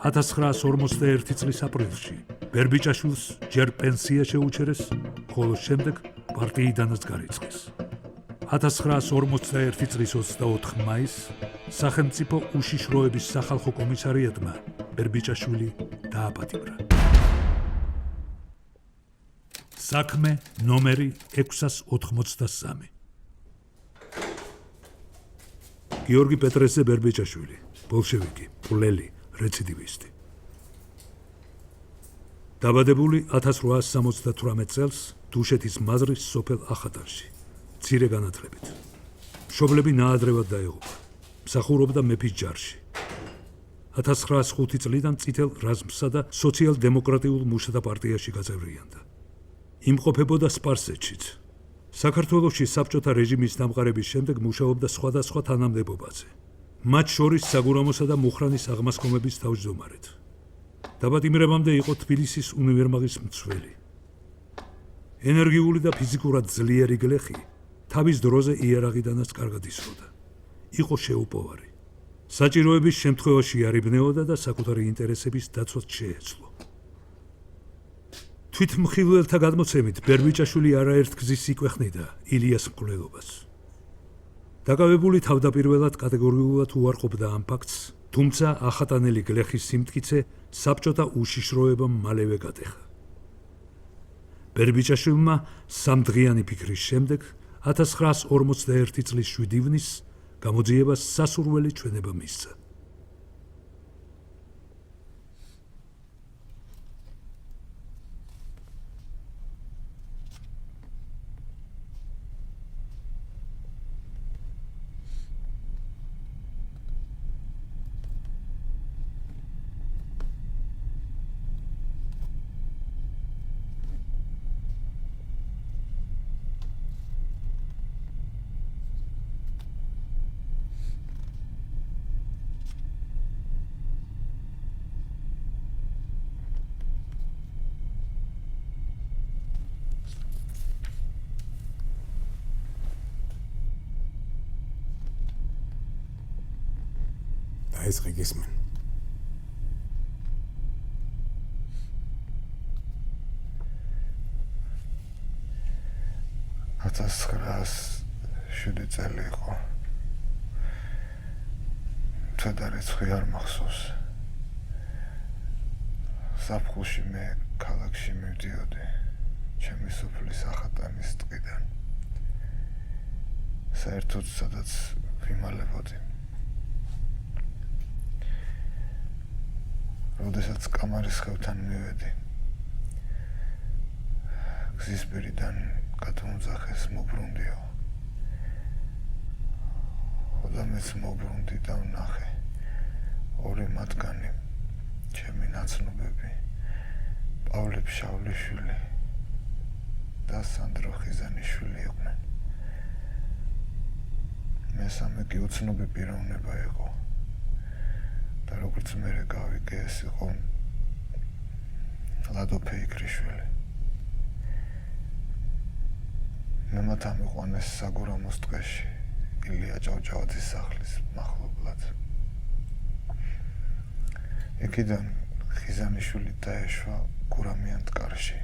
1941 წლის აპრილში ბერბიჭაშვილს ჯერ პენსია შეუჩერეს, ხოლო შემდეგ პარტიიდანაც გარიცხეს. 1941 წლის 24 მაისს სახელმწიფო უშიშროების სახალხო კომისარიატმა ბერბიჭაშვილი დააპატიმრა. საქმე ნომერი 683. გიორგი პეტრესზე ბერბიჭაშვილი, ბოლშევიკი, მკვლელი, რეციდივისტი. დაბადებული 1878 წელს დუშეთის მაზრის სოფელ ახატარში, მცირე განათლებით. მშობლები ნაადრევად დაეღუპა. მსახურობდა მეფის ჯარში. 1905 წლიდან წითელ რაზმსა და სოციალ-დემოკრატიულ მუშათა პარტიაში გაწევრიანდა. იმყოფებოდა სპარსეთშიც. საქართველოში საბჭოთა რეჟიმის დამყარების შემდეგ მუშაობდა სხვადასხვა თანამდებობაზე. მათ შორის საგურამოსა და მუხრანის აღმასკომების თავმჯდომარედ. დაბადიმრებამდე იყო თბილისის უნივერმაღის მცველი. ენერგიული და ფიზიკურად ძლიერი გლეხი თავის დროზე იარაღიდანაც კარგად ისროდა. იყო შეუპოვარი. საჭიროების შემთხვევაში არიბნეოდა და საკუთარი ინტერესების დაცვას შეეძლო. თვითმხილველთა გადმოცემით ბერბიჭაშვილი არაერთ გზის იკვეხნიდა ილიას მკვლელობას. დაკავებული თავდაპირველად კატეგორიულად უარყოფდა ამ ფაქტს, თუმცა ახატანელი გლეხის სიმტკიცე საბჭოთა უშიშროებამ მალევე გატეხა. ბერბიჭაშვილმა სამდღიანი ფიქრის შემდეგ 1941 წლის 7 ივნისს გამოძიებას სასურველი ჩვენება მისცა. ეს ღიგისმენ. შვიდი წელი იყო. ცოტა რიცხვი არ მახსოვს. საფხულში მე ქალაქში მივდიოდი, ჩემი სოფლის ახატანის ტყიდან. საერთოდ სადაც ვიმალებოდი. როდესაც კამარის ხევთან მივედი, გზის პირიდან გადმოძახეს მობრუნდიო. ოდამეც მობრუნდი და ვნახე, ორი მათგანი, ჩემი ნაცნობები, პავლე ფშავლიშვილი და სანდრო ხიზანიშვილი იყვნენ. მესამე კი უცნობი პიროვნება იყო. და როგორც მერე გავიგე, ეს იყო ლადო ფეიქრიშვილი. მე მათ ამიყვანეს საგურამოს ტყეში, ილია ჭავჭავაძის სახლის მახლობლად. იქიდან ხიზანიშვილი დაეშვა გურამიან ტყარში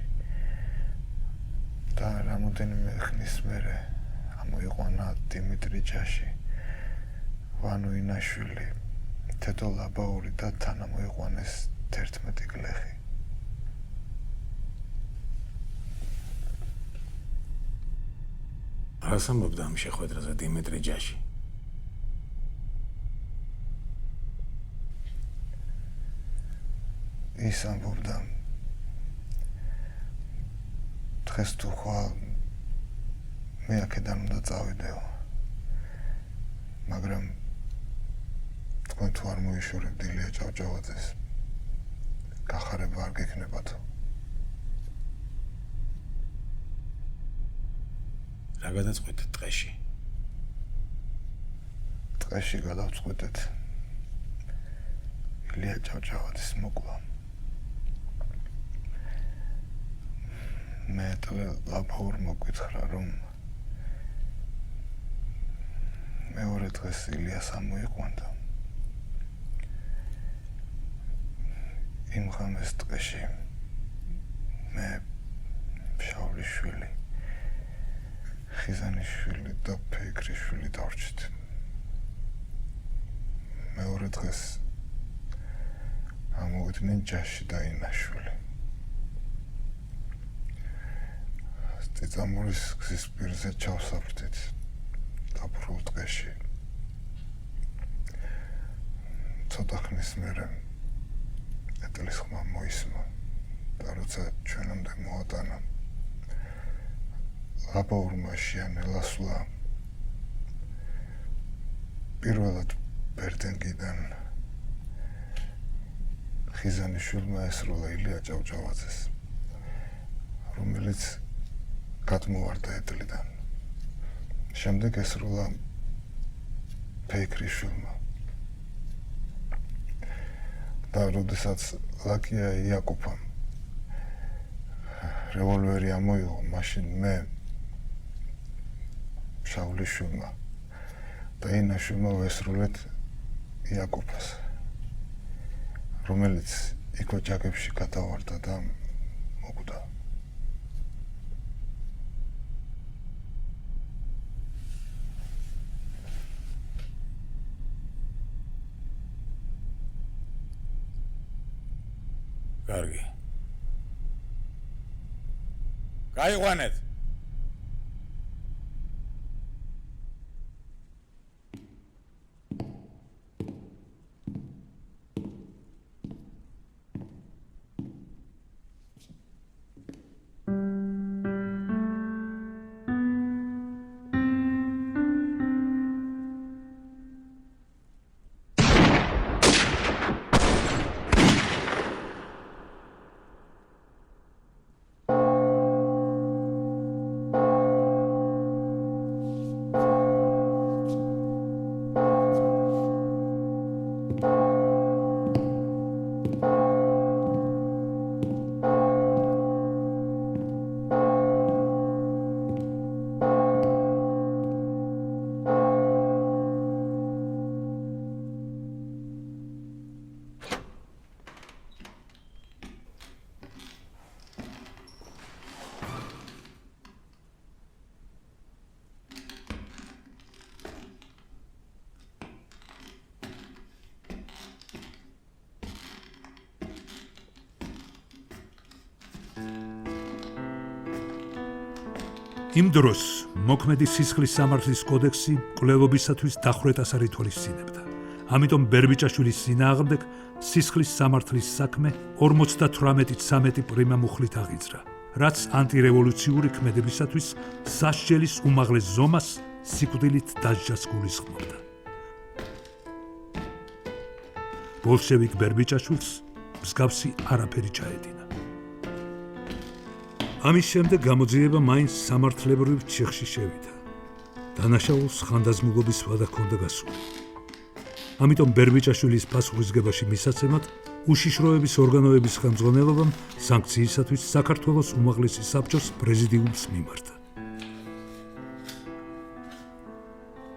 და რამოდენიმე ხნის მერე ამოიყვანა დიმიტრი ჯაში, ვანო ინაშვილი, თეთო ლაბაური და თან ამოიყვანეს 11 გლეხი. რას ამბობდა ამ შეხვედრაზე დიმიტრი ჯაში? ის ამბობდა დღეს თუ ხვალ მე აქედან უნდა წავიდეო, მაგრამ თქვენ თუ არ მოიშორებთ ილია ჭავჭავაძეს, გახარება არ გექნებათო. რა გადაწყვეტეთ ტყეში? ტყეში გადავწყვეტეთ ილია ჭავჭავაძის მოკლა. მე ლაპაურ მოგვითხრა, რომ მეორე დღეს ილიას ამოიყვანდა. იმ ღამეს ტყეში მე, შავლიშვილი, ხიზანიშვილი და ფიქრიშვილი დავრჩით. მეორე დღეს ამოვიდნენ ჯაში და ინაშვილი. წიწამურის გზის პირზე ჩავსაბრდით დაფრულ ტყეში. ცოტა ხნის მერე ეტლის ხმა მოისმა და როცა ჩვენამდე მოატანა, ლაპაურმა შეანელასვლა პირველად ბერდენგიდან ხიზანიშვილმა ესროლა ილია ჭავჭავაძეს, რომელიც გადმოვარდა ეტლიდან. შემდეგ ესროლა ფიქრიშვილმა. და როდესაც ლაკია იაკოფამ რევოლვერი ამოიღო, მაშინ მე შავლიშვილმა და ინაშვილმა ვესრულეთ იაკოფას, რომელიც იქვე ჯაგებში გადავარდა და მოკვდა. კარგი. გაიყვანეთ. იმ დროს მოქმედი სისხლის სამართლის კოდექსი კვლევობისათვის დახვრეტას არ ითვალისწინებდა. ამიტომ ბერბიჭაშვილის წინააღმდეგ სისხლის სამართლის საქმე 58-13 პრიმა მუხლით აღიძრა, რაც ანტირევოლუციური ქმედებისათვის სასჯელის უმაღლეს ზომას სიკვდილით დასჯას გულისხმობდა. ბოლშევიკ ბერბიჭაშვილს მსგავსი არაფერი ჩაედინა. ამის შემდეგ გამოძიება მაინც სამართლებრივ ჩიხში შევიდა. დანაშაულს ხანდაზმულობის ვადა ჰქონდა გასული. ამიტომ ბერბიჭაშვილის პასუხისგებაში მისაცემად უშიშროების ორგანოების ხელმძღვანელობამ სანქციისათვის საქართველოს უმაღლესი საბჭოს პრეზიდიუმს მიმართა.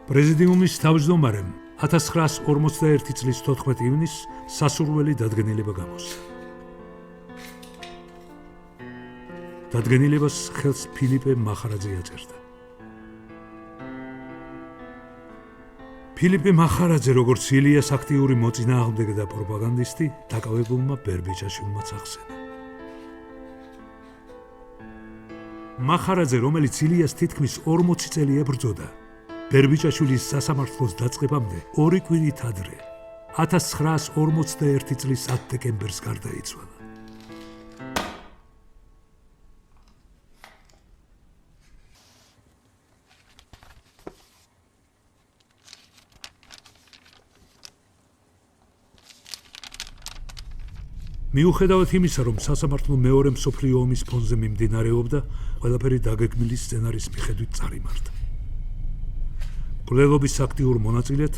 პრეზიდიუმის თავმჯდომარემ 1941 წლის 14 ივნისს სასურველი დადგენილება გამოსცა. დადგენილებას ხელს ფილიპე მახარაძე აწერდა. ფილიპე მახარაძე, როგორც ილიას აქტიური მოწინააღმდეგე და პროპაგანდისტი, დაკავებულმა ბერბიჭაშვილმაც ახსენა. მახარაძე, რომელიც ილიას თითქმის 40 წელი ებრძოდა, ბერბიჭაშვილის სასამართლოს დაწყებამდე 2 კვირით ადრე, 1941 წლის 10 დეკემბერს გარდაიცვალა. მიუხედავად იმისა, რომ სასამართლო მეორე მსოფლიო ომის ფონზე მიმდინარეობდა, ყველაფერი დაგეგმილი სცენარის მიხედვით წარიმართა. მკვლელობის აქტიურ მონაწილედ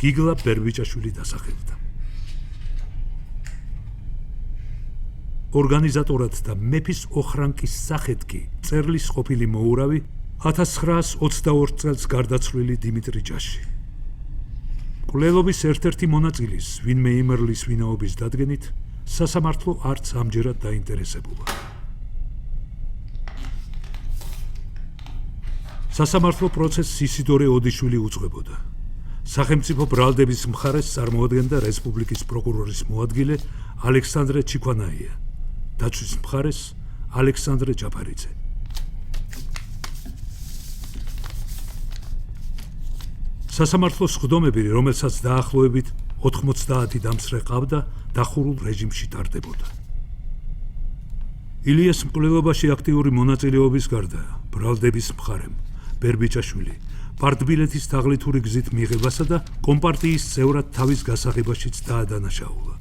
გიგლა ბერბიჭაშვილი დასახელდა. ორგანიზატორად და მეფის ოხრანკის სახეთ კი წერლის ყოფილი მოურავი 1922 წელს გარდაცვლილი დიმიტრი ჯაში. მკვლელობის ერთ-ერთი მონაწილის, ვინმე იმერლის ვინაობის დადგენით, სასამართლო არც ამჯერად დაინტერესებულა. სასამართლო პროცესს ისიდორე ოდიშვილი უძღვებოდა. სახელმწიფო ბრალდების მხარეს წარმოადგენდა რესპუბლიკის პროკურორის მოადგილე ალექსანდრე ჩიქვანაია, დაცვის მხარეს ალექსანდრე ჯაფარიძე. სასამართლოს ხდომები, რომელსაც დაახლოებით 90 დამსწრე ყავდა, დახურულ რეჟიმში ტარდებოდა. ილიას მკვლელობაში აქტიური მონაწილეობის გარდა, ბრალდების მხარემ ბერბიჭაშვილი პარტბილეთის თაღლითური გზით მიღებასა და კომპარტიის წევრად თავის გასაღებაშიც დაადანაშაულა.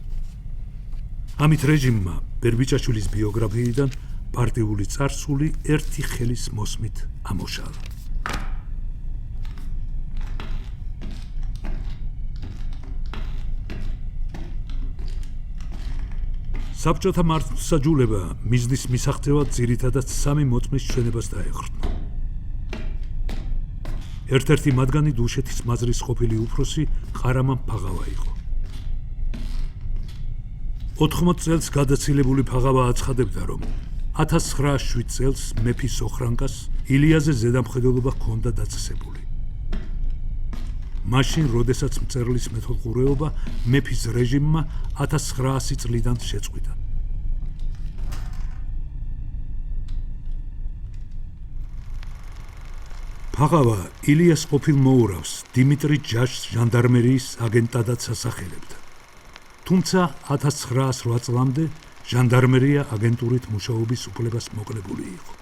ამით რეჟიმმა ბერბიჭაშვილის ბიოგრაფიიდან პარტიული წარსული ერთი ხელის მოსმით ამოშალა. საბჭოთა მართლმსაჯულება მიზნის მისაღწევად ძირითადად 3 მოწმის ჩვენებას დაეხრტნა. ერთ-ერთი მათგანი დუშეთის მაზრის ყოფილი უფროსი ყარამან ფაღავა იყო. 80 წელს გადაცილებული ფაღავა აცხადებდა, რომ 1907 წელს მეფის ოხრანკას ილიაზე ზედამხედველობა ჰქონდა დაწესებული. მაშინ, როდესაც მწერლის მეთვალყურეობა მეფის რეჟიმმა 1900 წლიდან შეწყვიტა. ფაღავა ილიას ყოფილ მოურავს დიმიტრი ჯაშს ჟანდარმერიის აგენტადაც ასახელებდა. თუმცა 1908 წლამდე ჟანდარმერია აგენტურით მუშაობის უფლებას მოკლებული იყო.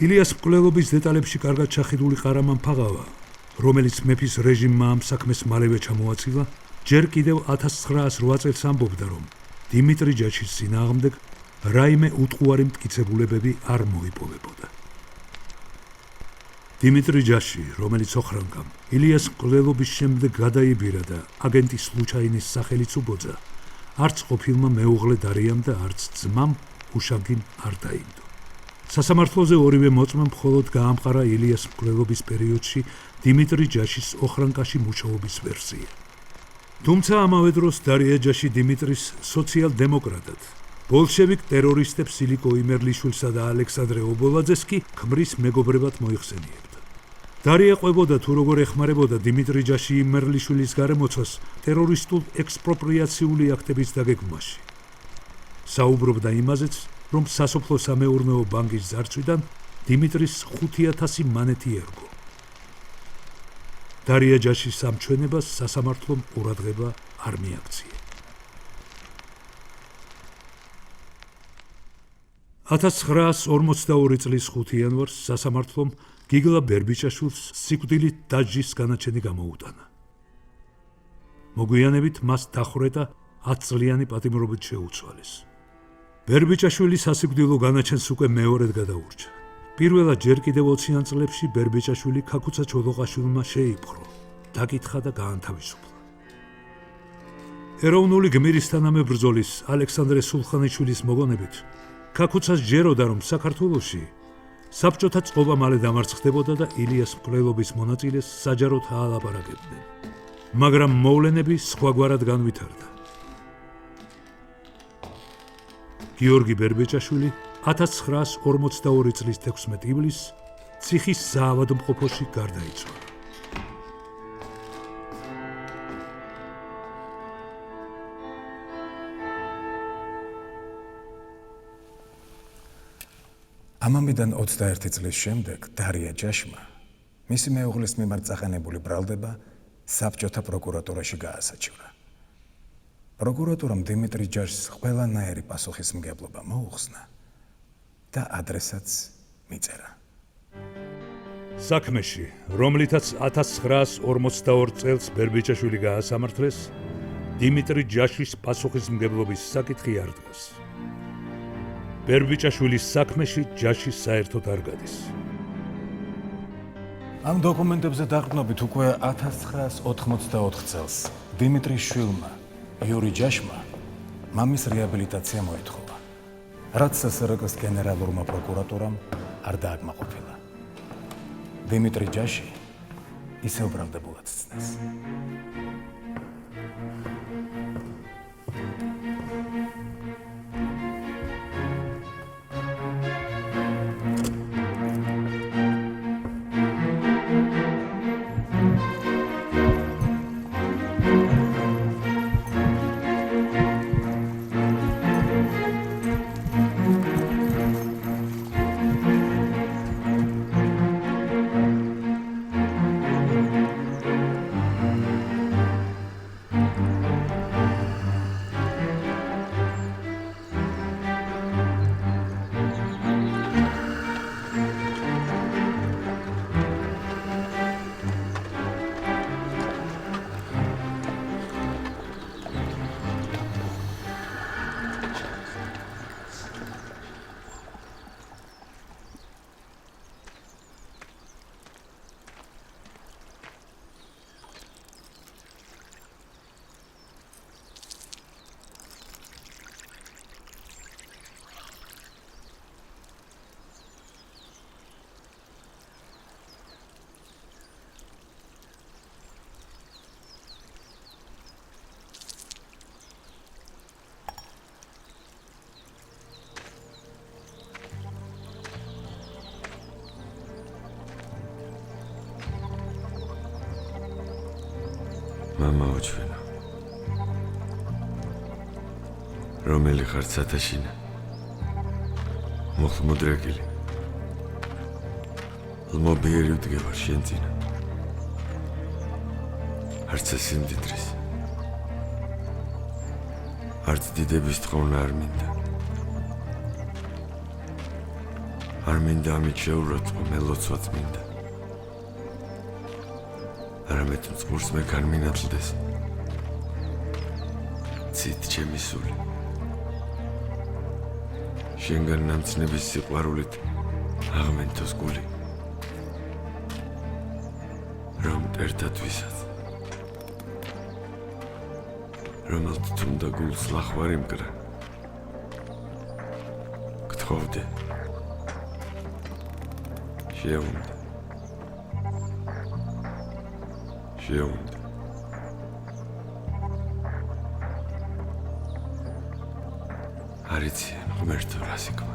ილიას მკვლელობის დეტალებში კარგად ჩახედული ყარამან ფაღავა, რომელიც მეფის რეჟიმმა ამ საქმეს მალევე ჩამოაცილა, ჯერ კიდევ 1908 წელს ამბობდა, რომ დიმიტრი ჯაშის წინააღმდეგ რაიმე უტყუარი მტკიცებულებები არ მოიპოვებოდა. დიმიტრი ჯაში, რომელიც ოხრანკამ ილიას მკვლელობის შემდეგ გადაიბირა და აგენტი სლუჩაინის სახელიც უბოძა, არც ყოფილმა მეუღლე დარიამ და არც ძმამ უშაგიმ არ დაინდო. სასამართლოზე ორივე მოწმემ მხოლოდ გაამყარა ილიას მკვლელობის პერიოდში დიმიტრი ჯაშის ოხრანკაში მუშაობის ვერსია. თუმცა ამავე დროს დარია ჯაში დიმიტრის სოციალ-დემოკრატად, ბოლშევიკ ტერორისტებს ილიკო იმერლიშვილსა და ალექსანდრე ობოლაძეს კი ქმრის მეგობრებად მოიხსენიებდა. დარია ყვებოდა თუ როგორ ეხმარებოდა დიმიტრი ჯაში იმერლიშვილის გარემოცვას ტერორისტულ ექსპროპრიაციული აქტების დაგეგმვაში. საუბრობდა იმაზეც, რომ სასოფლო-სამეურნეო ბანკის ძარცვიდან დიმიტრის 5000 მანეთი ერგო. დარია ჯაშის სამჩვენებას სასამართლომ ყურადღება არ მიაქცია. 1942 წლის 5 იანვარს სასამართლომ გიგლა ბერბიჭაშვილს სიკვდილით დაჯის განაჩენი გამოუტანა. მოგვიანებით მას დახვრეტა 10 წლიანი პატიმრობით შეუცვალეს. ბერბიჭაშვილის სასიკვდილო განაჩენს უკვე მეორედ გადაურჩა. პირველად ჯერ კიდევ 20-იან წლებში ბერბიჭაშვილი ქაქუცა ჩოლოყაშვილმა შეიპყრო, დაკითხა და გაანთავისუფლა. ეროვნული გმირის თანამებრძოლის ალექსანდრე სულხანიშვილის მოგონებით, ქაქუცას ჯეროდა, რომ საქართველოში საბჭოთა წყობა მალე დამარცხდებოდა და ილიას მკვლელობის მონაწილეს საჯაროდ აალაპარაკებდნენ. მაგრამ მოვლენები სხვაგვარად განვითარდა. გიორგი ბერბიჭაშვილი 1942 წლის 16 ივლისს ციხის საავადმყოფოში გარდაიცვალა. ამამდან 21 წლის შემდეგ დარია ჯაშმა მისი მეუღლის მიმართ წაყენებული ბრალდება საბჭოთა პროკურატურაში გაასაჩივრა. პროკურატურამ დიმიტრი ჯაშს ყველანაირი პასუხისმგებლობა მოუხსნა და ადრესაც მიწერა. საქმეში, რომლითაც 1942 წელს ბერბიჭაშვილი გაასამართლეს, დიმიტრი ჯაშის პასუხისმგებლობის საკითხი არ დგას. ბერბიჭაშვილის საქმეში ჯაში საერთოდ არ გადის. ამ დოკუმენტებზე დაყრდნობით უკვე 1984 წელს დიმიტრის შვილმა იური ჯაშმა მამის რეაბილიტაცია მოითხოვა, რაც SSRK-ს გენერალურმა პროკურატურამ არ დააკმაყოფილა. დიმიტრი ჯაში ისევ ბრალდებულად ცნეს. მამაო ჩვენო, რომელი ხარ სათაშინა, მოხმოდრაკილი, ლმობიერი ვდგევარ შენ წინა, არც სიმდიდრის, არც დიდების თხოვნა არ მინდა, არ მინდა ამით შეურაცხო, მე ლოცვაც მინდა. არამედ მწყურს მე განმინათლდეს ცით ჩემი სული შენგან ნამცნების სიყვარულით აღმენთოს გული რომ ერთადვისაც რომელთ თუნდა გულს ლახვარი მკრა გთხოვდე შეუნდა შეუნდა არიციან ღმერთო რა სიკვდილი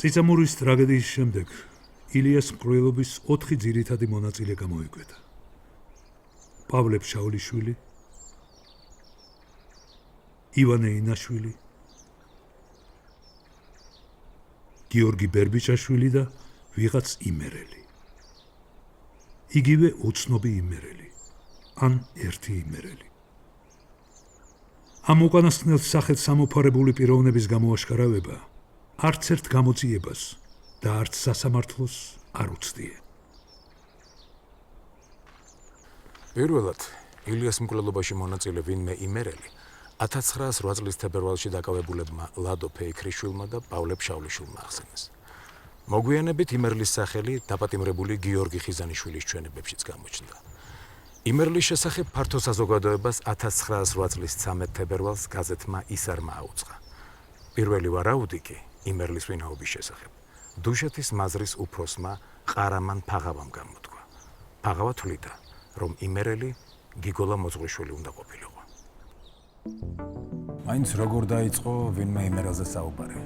წიწამურის ტრაგედიის შემდეგ ილიას მკვლელობის 4 ძირითადი მონაწილე გამოიკვეთა. პავლე ფშაოლიშვილი, ივანე ინაშვილი, გიორგი ბერბიჭაშვილი და ვიღაც იმერელი. იგივე უცნობი იმერელი, ან ერთი იმერელი. ამ უკანასკნელ სახელთ სამოფარებული პიროვნების გამოაშკარავება არც ერთ გამოძიებას და არც სასამართლოს არ უცდია. პირველად ილიას მკვლელობაში მონაწილე ვინმე იმერელი 1908 წლის თებერვალში დაკავებულებმა ლადო ფეიქრიშვილმა და პავლე ფშავლიშვილმა ახსენეს. მოგვიანებით იმერლის სახელი დაპატიმრებული გიორგი ხიზანიშვილის ჩვენებებშიც გამოჩნდა. იმერლის შესახებ ფართო საზოგადოებას 1908 წლის 13 თებერვალს გაზეთმა ისარმა აუწყა. პირველი ვარაუდი კი იმერლის ვინაობის შესახებ დუშეთის მაზრის უფროსმა ყარამან ფაღავამ გამოთქვა. ფაღავა თვლიდა, რომ იმერელი გიგოლა მოძღვიშვილი უნდა ყოფილიყო. მაინც როგორ დაიწყო ვინმე იმერელზე საუბარი?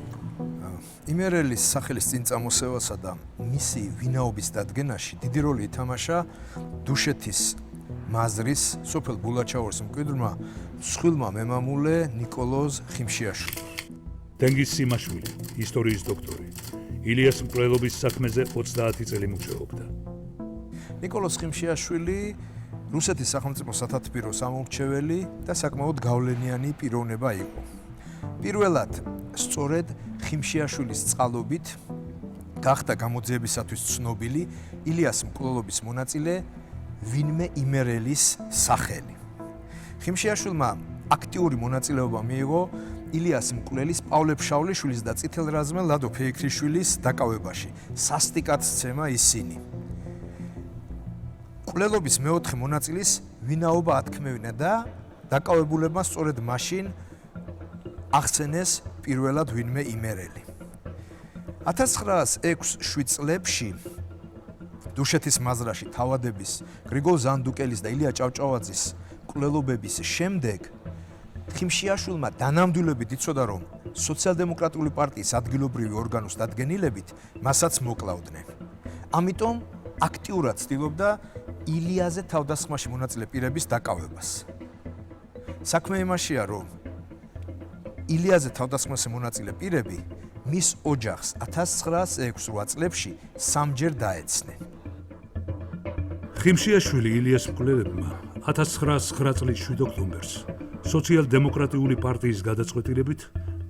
იმერელის სახელის წინ წამოსევასა და მისი ვინაობის დადგენაში დიდი როლი ითამაშა დუშეთის მაზრის სოფელ ბულაჩაურის მკვიდრმა მსხვილმა მემამულე ნიკოლოზ ხიმშიაშვილი. დენგის სიმაშვილი, ისტორიის დოქტორი, ილიას მკვლელობის საქმეზე 30 წელი მუშაობდა. ნიკოლოზ ხიმშიაშვილი რუსეთის სახელმწიფო სათათბირო სამომრჩეველი და საკმაოდ გავლენიანი პიროვნება იყო. პირველად სწორედ ხიმშიაშვილის წყალობით გახდა გამოძიებისათვის ცნობილი ილიას მკვლელობის მონაწილე ვინმე იმერელის სახელი. ხიმშიაშვილმა აქტიური მონაწილეობა მიიღო ილიას მკვლელის პავლე ფშავლიშვილის და წითელრაზმე ლადო ფეიქრიშვილის დაკავებაში. სასტიკად სცემა ისინი. მკვლელობის მეოთხე მონაწილის ვინაობა ათქმევინა და დაკავებულებმა სწორედ მაშინ ახსენეს პირველად ვინმე იმერელი. 1906-7 წლებში დუშეთის მაზრაში თავადების გრიგოლ ზანდუკელის და ილია ჭავჭავაძის მკვლელობების შემდეგ ხიმშიაშვილმა დანამდვილებით იცოდა, რომ სოციალ-დემოკრატიული პარტიის ადგილობრივი ორგანოს დადგენილებით მასაც მოკლავდნენ. ამიტომ აქტიურად ცდილობდა ილიაზე თავდასხმაში მონაწილე პირების დაკავებას. საქმე იმაშია, რომ ილიაზე თავდასხმაში მონაწილე პირები მის ოჯახს 1906-8 წლებში სამჯერ დაეცნენ. ხიმშიაშვილი ილიას მკვლელებმა 1909 წლის 7 ოქტომბერს სოციალ-დემოკრატიული პარტიის გადაწყვეტილებით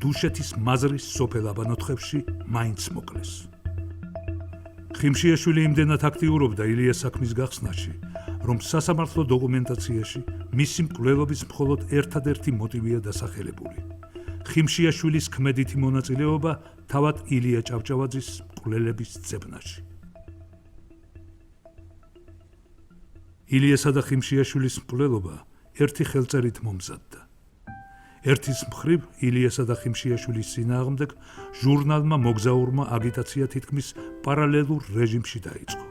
დუშეთის მაზრის სოფელ აბანოთხებში მაინც მოკლეს. ხიმშიაშვილი იმდენად აქტიურობდა ილიას საქმის გახსნაში, რომ სასამართლო დოკუმენტაციაში მისი მკვლელობის მხოლოდ ერთადერთი მოტივია დასახელებული. ხიმშიაშვილის ქმედითი მონაწილეობა თავად ილია ჭავჭავაძის მკვლელების ძებნაში. ილიასა და ხიმშიაშვილის მკვლელობა ერთი ხელწერით მომზადდა. ერთის მხრივ ილიასა და ხიმშიაშვილის წინააღმდეგ ჟურნალმა მოგზაურმა აგიტაცია თითქმის პარალელურ რეჟიმში დაიწყო.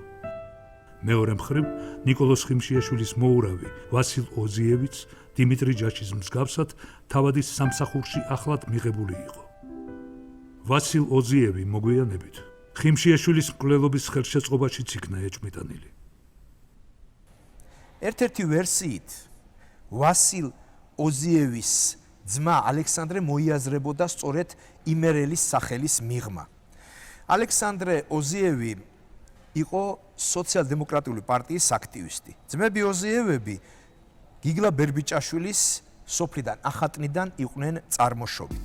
მეორე მხრივ ნიკოლოზ ხიმშიაშვილის მოურავი ვასილ ოზიევიც დიმიტრი ჯაჩის მსგავსად თავადის სამსახურში ახლად მიღებული იყო. ვასილ ოზიევი მოგვიანებით ხიმშიაშვილის მკვლელობის ხელშეწყობაშიც იქნა ეჭვმიტანილი. ერთ-ერთი ვერსიით ვასილ ოზიევის ძმა ალექსანდრე მოიაზრებოდა სწორედ იმერელის სახელის მიღმა. ალექსანდრე ოზიევი იყო სოციალ-დემოკრატიული პარტიის აქტივისტი. ძმები ოზიევები გიგლა ბერბიჭაშვილის სოფლიდან ახატნიდან იყვნენ წარმოშობით.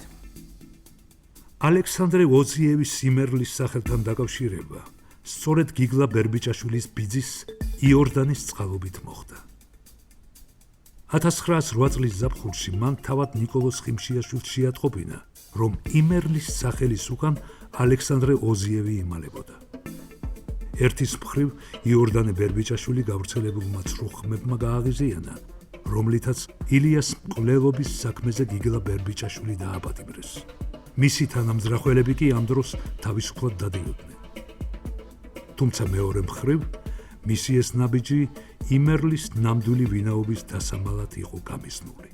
ალექსანდრე ოზიევის იმერლის სახელთან დაკავშირება სწორედ გიგლა ბერბიჭაშვილის ბიძის იორდანის წყალობით მოხდა. 1908 წლის ზაფხულში მან თავად ნიკოლოზ ხიმშიაშვილს შეატყობინა, რომ იმერლის სახელის უკან ალექსანდრე ოზიევი იმალებოდა. ერთის მხრივ იორდანე ბერბიჭაშვილი გავრცელებულმა ცრუხმებმა გააღიზიანა, რომლითაც ილიას მკვლელობის საქმეზე გიგლა ბერბიჭაშვილი დააპატიმრეს. მისი თანამძრახველები კი ამ დროს თავისუფლად დადიოდნენ. თუმცა მეორე მხრივ მისი ეს ნაბიჯი იმერლის ნამდვილი ვინაობის დასამალად იყო გამიზნული.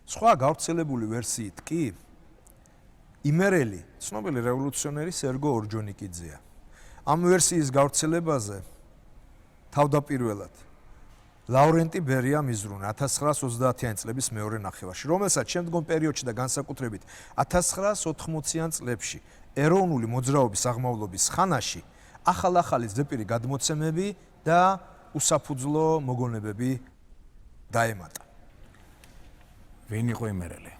სხვა გავრცელებული ვერსიით კი იმერელი ცნობილი რევოლუციონერი სერგო ორჯონიკიძეა. ამ ვერსიის გავრცელებაზე თავდაპირველად ლავრენტი ბერიამ იზრუნა 1930-იანი წლების მეორე ნახევარში, რომელსაც შემდგომ პერიოდში და განსაკუთრებით 1980-იან წლებში ეროვნული მოძრაობის აღმავლობის ხანაში ახალ-ახალი ზეპირი გადმოცემები და უსაფუძვლო მოგონებები დაემატა. ვინ იყო იმერელი?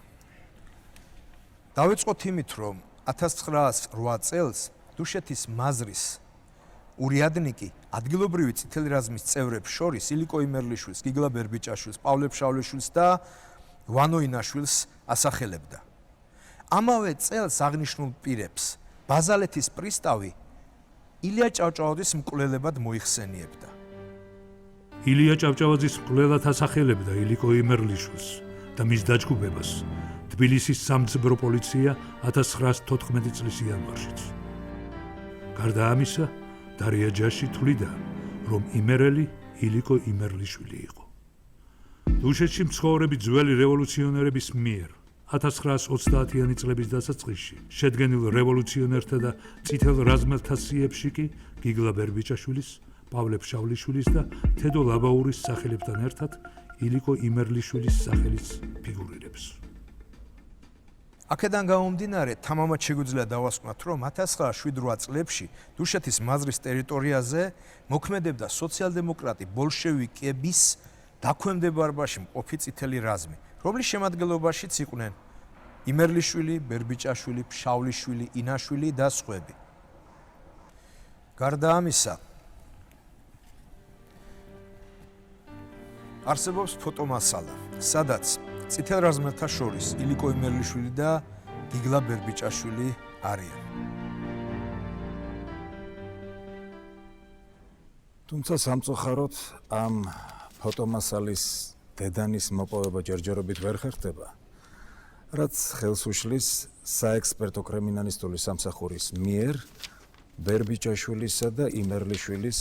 დავიწყოთ იმით, რომ 1908 წელს დუშეთის მაზრის ურიადნიკი ადგილობრივი წითელი რაზმის წევრებს შორის ილიკო იმერლიშვილს, გიგლა ბერბიჭაშვილს, პავლე ფშავლიშვილს და ვანო ინაშვილს ასახელებდა. ამავე წელს აღნიშნულ პირებს ბაზალეთის პრისტავი ილია ჭავჭავაძის მკვლელებად მოიხსენიებდა. ილია ჭავჭავაძის მკვლელად ასახელებდა ილიკო იმერლიშვილს და მის დაჯგუფებას თბილისის სამძბრო პოლიცია 1914 წლის იანვარშიც. გარდა ამისა, დარია ჯაში თვლიდა, რომ იმერელი ილიკო იმერლიშვილი იყო. დუშეთში მცხოვრები ძველი რევოლუციონერების მიერ 1930-იანი წლების დასაწყისში შედგენილ რევოლუციონერთა და წითელ რაზმელთა სიებში კი გიგლა ბერბიჭაშვილის, პავლე ფშავლიშვილის და თედო ლაბაურის სახელებთან ერთად ილიკო იმერლიშვილის სახელიც ფიგურირებს. აქედან გამომდინარე, თამამად შეგვიძლია დავასკვნათ, რომ 1907-8 წლებში დუშეთის მაზრის ტერიტორიაზე მოქმედებდა სოციალ-დემოკრატი ბოლშევიკების დაქვემდებარებაში მყოფი წითელი რაზმი, რომლის შემადგენლობაშიც იყვნენ იმერლიშვილი, ბერბიჭაშვილი, ფშავლიშვილი, ინაშვილი და სხვები. გარდა ამისა, არსებობს ფოტომასალა, სადაც წითელ რაზმელთა შორის ილიკო იმერლიშვილი და გიგლა ბერბიჭაშვილი არიან. თუმცა სამწუხაროდ ამ ფოტომასალის დედანის მოპოვება ჯერჯერობით ვერ ხერხდება, რაც ხელს უშლის საექსპერტო კრიმინალისტური სამსახურის მიერ ბერბიჭაშვილისა და იმერლიშვილის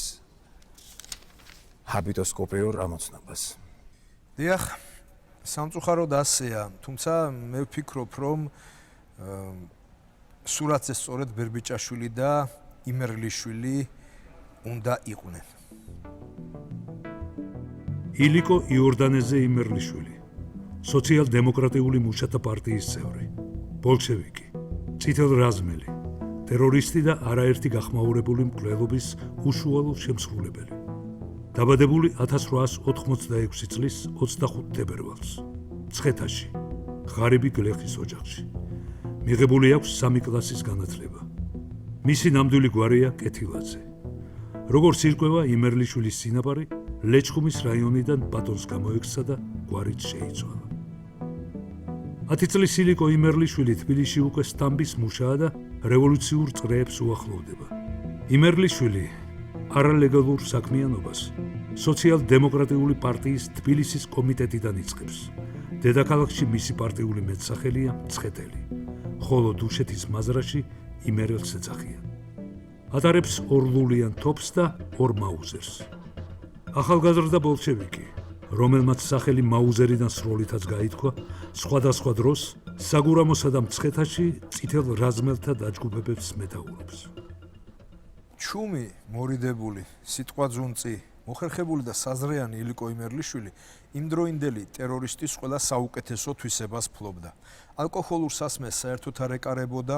ჰაბიტოსკოპიურ ამოცნობას. დიახ, სამწუხაროდ ასეა, თუმცა მე ვფიქრობ, რომ სურათზე სწორედ ბერბიჭაშვილი და იმერლიშვილი უნდა იყვნენ. ილიკო იორდანეზე იმერლიშვილი, სოციალ-დემოკრატიული მუშათა პარტიის წევრი, ბოლშევიკი, წითელ რაზმელი, ტერორისტი და არაერთი გახმაურებული მკვლელობის უშუალო შემსრულებელი. დაბადებული 1886 წლის 25 თებერვალს, მცხეთაში, ღარიბი გლეხის ოჯახში. მიღებული აქვს 3 კლასის განათლება. მისი ნამდვილი გვარია კეთილაძე. როგორც ირკვევა იმერლიშვილის წინაპარი, ლეჩხუმის რაიონიდან ბატონს გამოექცა და გვარით შეიცვალა. 10 წლის ილიკო იმერლიშვილი თბილისში უკვე სტამბის მუშაა და რევოლუციურ წრეებს უახლოვდება. იმერლიშვილი არალეგალურ საქმიანობას სოციალ-დემოკრატიული პარტიის თბილისის კომიტეტიდან იწყებს. დედაქალაქში მისი პარტიული მეტსახელია მცხეთელი, ხოლო დუშეთის მაზრაში იმერელს ეძახიან. ატარებს ორლულიან თოფს და ორ მაუზერს. ახალგაზრდა ბოლშევიკი, რომელმაც სახელი მაუზერიდან სროლითაც გაითქვა, სხვადასხვა დროს საგურამოსა და მცხეთაში წითელ რაზმელთა დაჯგუფებებს მეთაურობს. ჩუმი, მორიდებული, სიტყვა ძუნწი, მოხერხებული და საზრეანი ილიკო იმერლიშვილი იმდროინდელი ტერორისტის ყველა საუკეთესო თვისებას ფლობდა. ალკოჰოლურ სასმელს საერთოდ არ ეკარებოდა,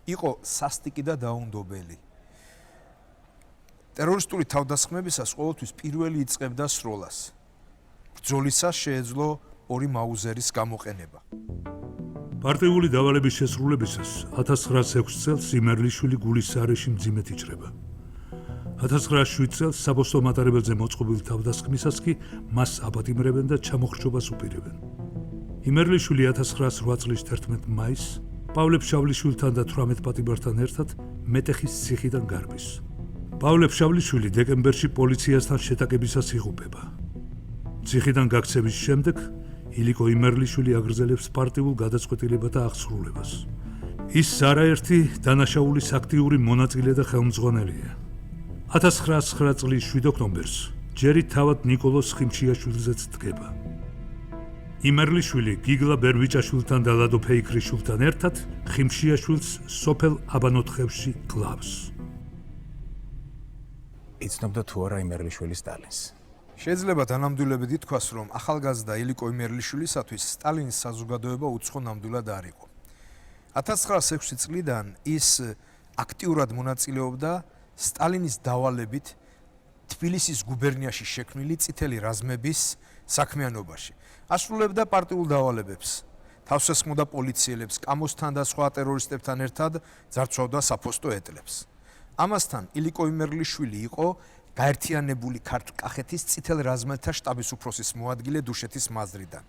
იყო სასტიკი და დაუნდობელი. ტერორისტული თავდასხმებისას ყოველთვის პირველი იწყებდა სროლას. ბრძოლისას შეეძლო ორი მაუზერის გამოყენება. პარტიული დავალების შესრულებისას 1906 წელს იმერლიშვილი გულის სარეში მძიმედ იჭრება. 1907 წელს საბოსტო მატარებელზე მოწყობილი თავდასხმისას კი მას აპატიმრებენ და ჩამოხრჩობას უპირებენ. იმერლიშვილი 1908 წლის 11 მაისს პავლე ფშავლიშვილთან და 18 პატიმრთან ერთად მეტეხის ციხიდან გარბის. პავლე ფშავლიშვილი დეკემბერში პოლიციასთან შეტაკებისას იღუპება. ციხიდან გაქცევის შემდეგ ილიკო იმერლიშვილი აგრძელებს პარტიულ გადაწყვეტილებათა აღსრულებას. ის არაერთი დანაშაულის აქტიური მონაწილე და ხელმძღვანელია. 1909 წლის 7 ოქტომბერს ჯერი თავად ნიკოლოზ ხიმჩიაშვილზეც დგება. იმერლიშვილი გიგლა ბერბიჭაშვილთან და ლადო ფეიქრიშვილთან ერთად ხიმშიაშვილს სოფელ აბანოთხევში კლავს. იცნობდა თუ არა იმერლიშვილი სტალინს. შეიძლება დანამდვილებით ითქვას, რომ ახალგაზრდა ილიკო იმერლიშვილისათვის სტალინის საზოგადოება უცხო ნამდვილად არ იყო. 1906 წლიდან ის აქტიურად მონაწილეობდა სტალინის დავალებით თბილისის გუბერნიაში შექმნილი წითელი რაზმების საქმიანობაში. ასრულებდა პარტიულ დავალებებს, თავს ესხმოდა პოლიციელებს, კამოსთან და სხვა ტერორისტებთან ერთად ძარცვავდა საფოსტო ეტლებს. ამასთან ილიკო იმერლიშვილი იყო გაერთიანებული ქართლ-კახეთის წითელ რაზმელთა შტაბის უფროსის მოადგილე დუშეთის მაზრიდან.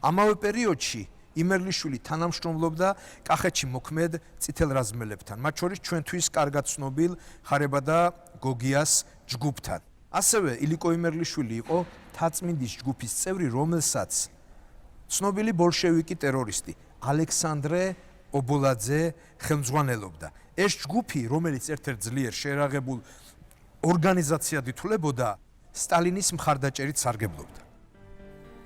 ამავე პერიოდში იმერლიშვილი თანამშრომლობდა კახეთში მოქმედ წითელ რაზმელებთან, მათ შორის ჩვენთვის კარგად ცნობილ ხარება და გოგიას ჯგუფთან. ასევე ილიკო იმერლიშვილი იყო თაწმინდის ჯგუფის წევრი, რომელსაც ცნობილი ბოლშევიკი ტერორისტი ალექსანდრე ობოლაძე ხელმძღვანელობდა. ეს ჯგუფი, რომელიც ერთ-ერთ ძლიერ შეერაღებულ ორგანიზაციად ითვლებოდა, სტალინის მხარდაჭერით სარგებლობდა.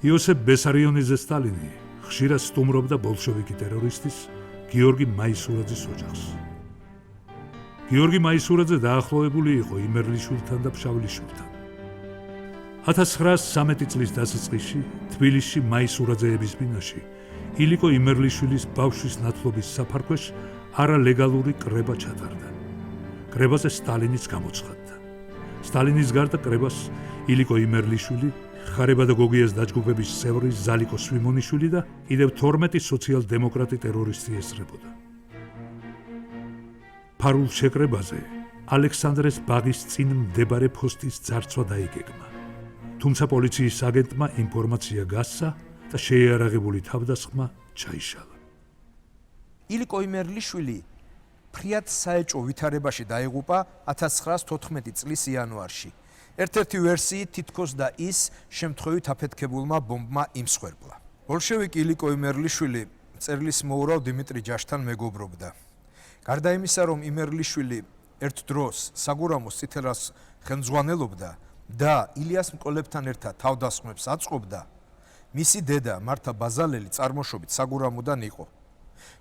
იოსებ ბესარიონიძე სტალინი ხშირად სტუმრობდა ბოლშევიკი ტერორისტის გიორგი მაისურაძის ოჯახს. გიორგი მაისურაძე დაახლოებული იყო იმერლიშვილთან და ფშავლიშვილთან. 1913 წლის დასაწყისში თბილისში მაისურაძეების ბინაში ილიკო იმერლიშვილის ბავშვის ნათლობის საფარქვეშ არალეგალური კრება ჩატარდა. კრებაზე სტალინიც გამოცხადდა. სტალინის გარდა კრებას ილიკო იმერლიშვილი, ხარება და გოგიას დაჯგუფების წევრი ზალიკო სვიმონიშვილი და კიდევ 12 სოციალ-დემოკრატი ტერორისტი ესწრებოდა. ფარულ შეკრებაზე ალექსანდრეს ბაღის წინ მდებარე ფოსტის ძარცვა დაიგეგმა. თუმცა პოლიციის აგენტმა ინფორმაცია გასცა და შეიარაღებული თავდასხმა ჩაიშალა. ილიკო იმერლიშვილი ფრიად საეჭვო ვითარებაში დაიღუპა 1914 წლის იანვარში. ერთ-ერთი ვერსიით თითქოს და ის შემთხვევით აფეთქებულმა ბომბმა იმსხვერპლა. ბოლშევიკი ილიკო იმერლიშვილი მწერლის მოურავ დიმიტრი ჯაშთან მეგობრობდა. გარდა იმისა, რომ იმერლიშვილი ერთ დროს საგურამოს წითელ რაზმს ხელმძღვანელობდა და ილიას მკოლებთან ერთად თავდასხმებს აწყობდა, მისი დედა მართა ბაზალელი წარმოშობით საგურამოდან იყო.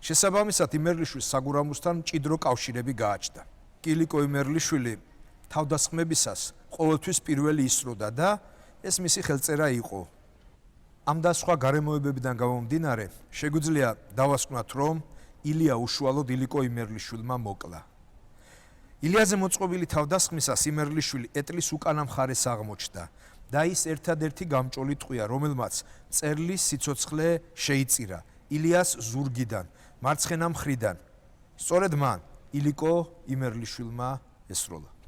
შესაბამისად იმერლიშვილის საგურამოსთან მჭიდრო კავშირები გააჩნდა. ილიკო იმერლიშვილი თავდასხმებისას ყოველთვის პირველი ისროდა და ეს მისი ხელწერა იყო. ამ და სხვა გარემოებებიდან გამომდინარე, შეგვიძლია დავასკვნათ, რომ ილია უშუალოდ ილიკო იმერლიშვილმა მოკლა. ილიაზე მოწყობილი თავდასხმისას იმერლიშვილი ეტლის უკანა მხარეს აღმოჩნდა და ის ერთადერთი გამჭოლი ტყვია, რომელმაც მწერლის სიცოცხლე შეიწირა ილიას ზურგიდან, მარცხენა მხრიდან. სწორედ მან ილიკო იმერლიშვილმა ესროლა.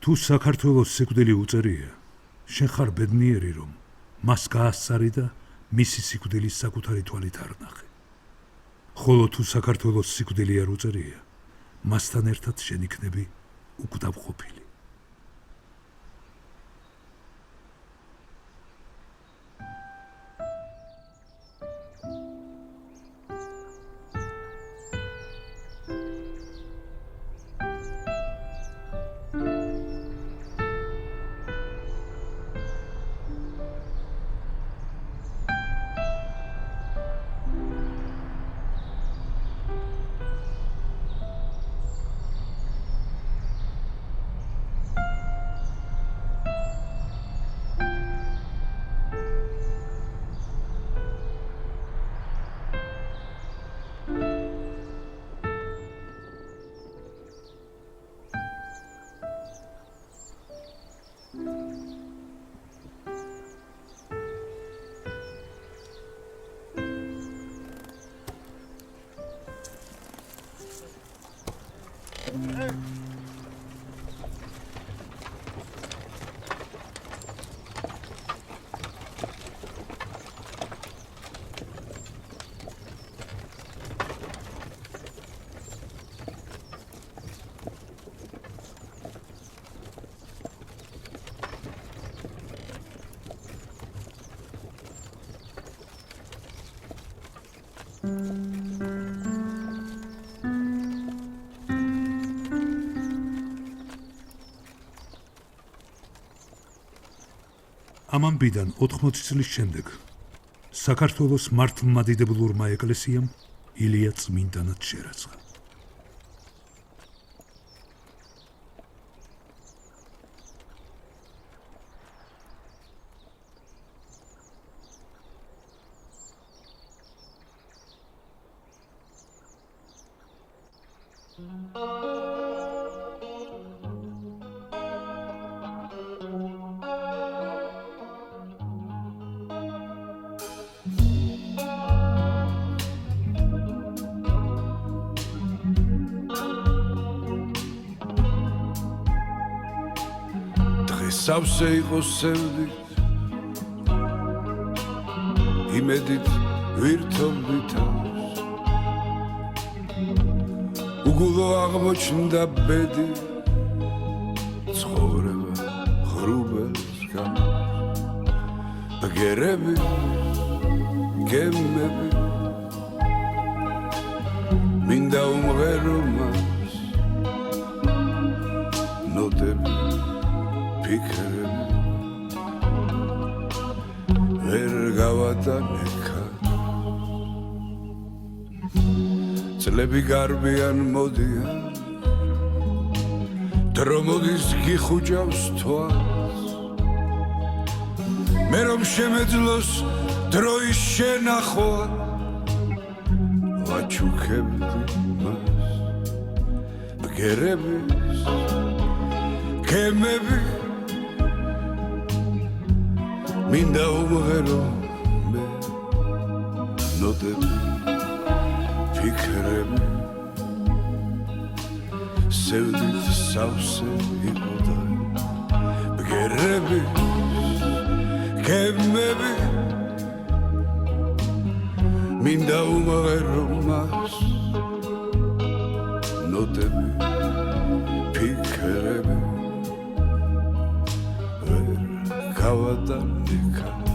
თუ საქართველოს სიკვდილი უწერია, შენ ხარ ბედნიერი, რომ მას გაასწარი და მისი სიკვდილის საკუთარი თვალით არ ნახე. ხოლო თუ საქართველოს სიკვდილი არ უწერია, მასთან ერთად შენ იქნები უკვდავყოფილი. ამ ამბიდან 80 წლის შემდეგ საქართველოს მართლმადიდებლურმა ეკლესიამ ილია წმინდანად შერაცხა. სავსე იყოს სევდით იმედით ვირთობდით უგულო აღმოჩნდა ბედი ცხოვრება ხრუბელს გამოს ბგერები გემები მინდა უმღერო მას ნოტები ფიქრები ვერ გავატანექა წლები გარბიან მოდიან დრო მოდის გიხუჭავს თვალს მე რომ შემეძლოს დროის შენახვა ვაჩუქებდი მას ბგერების გემები მინდა უმღერო მე ნოტები ფიქრები სევდით სავსე იყო და ბგერები გემები მინდა უმღერო მას ნოტები ფიქრები გავატანექა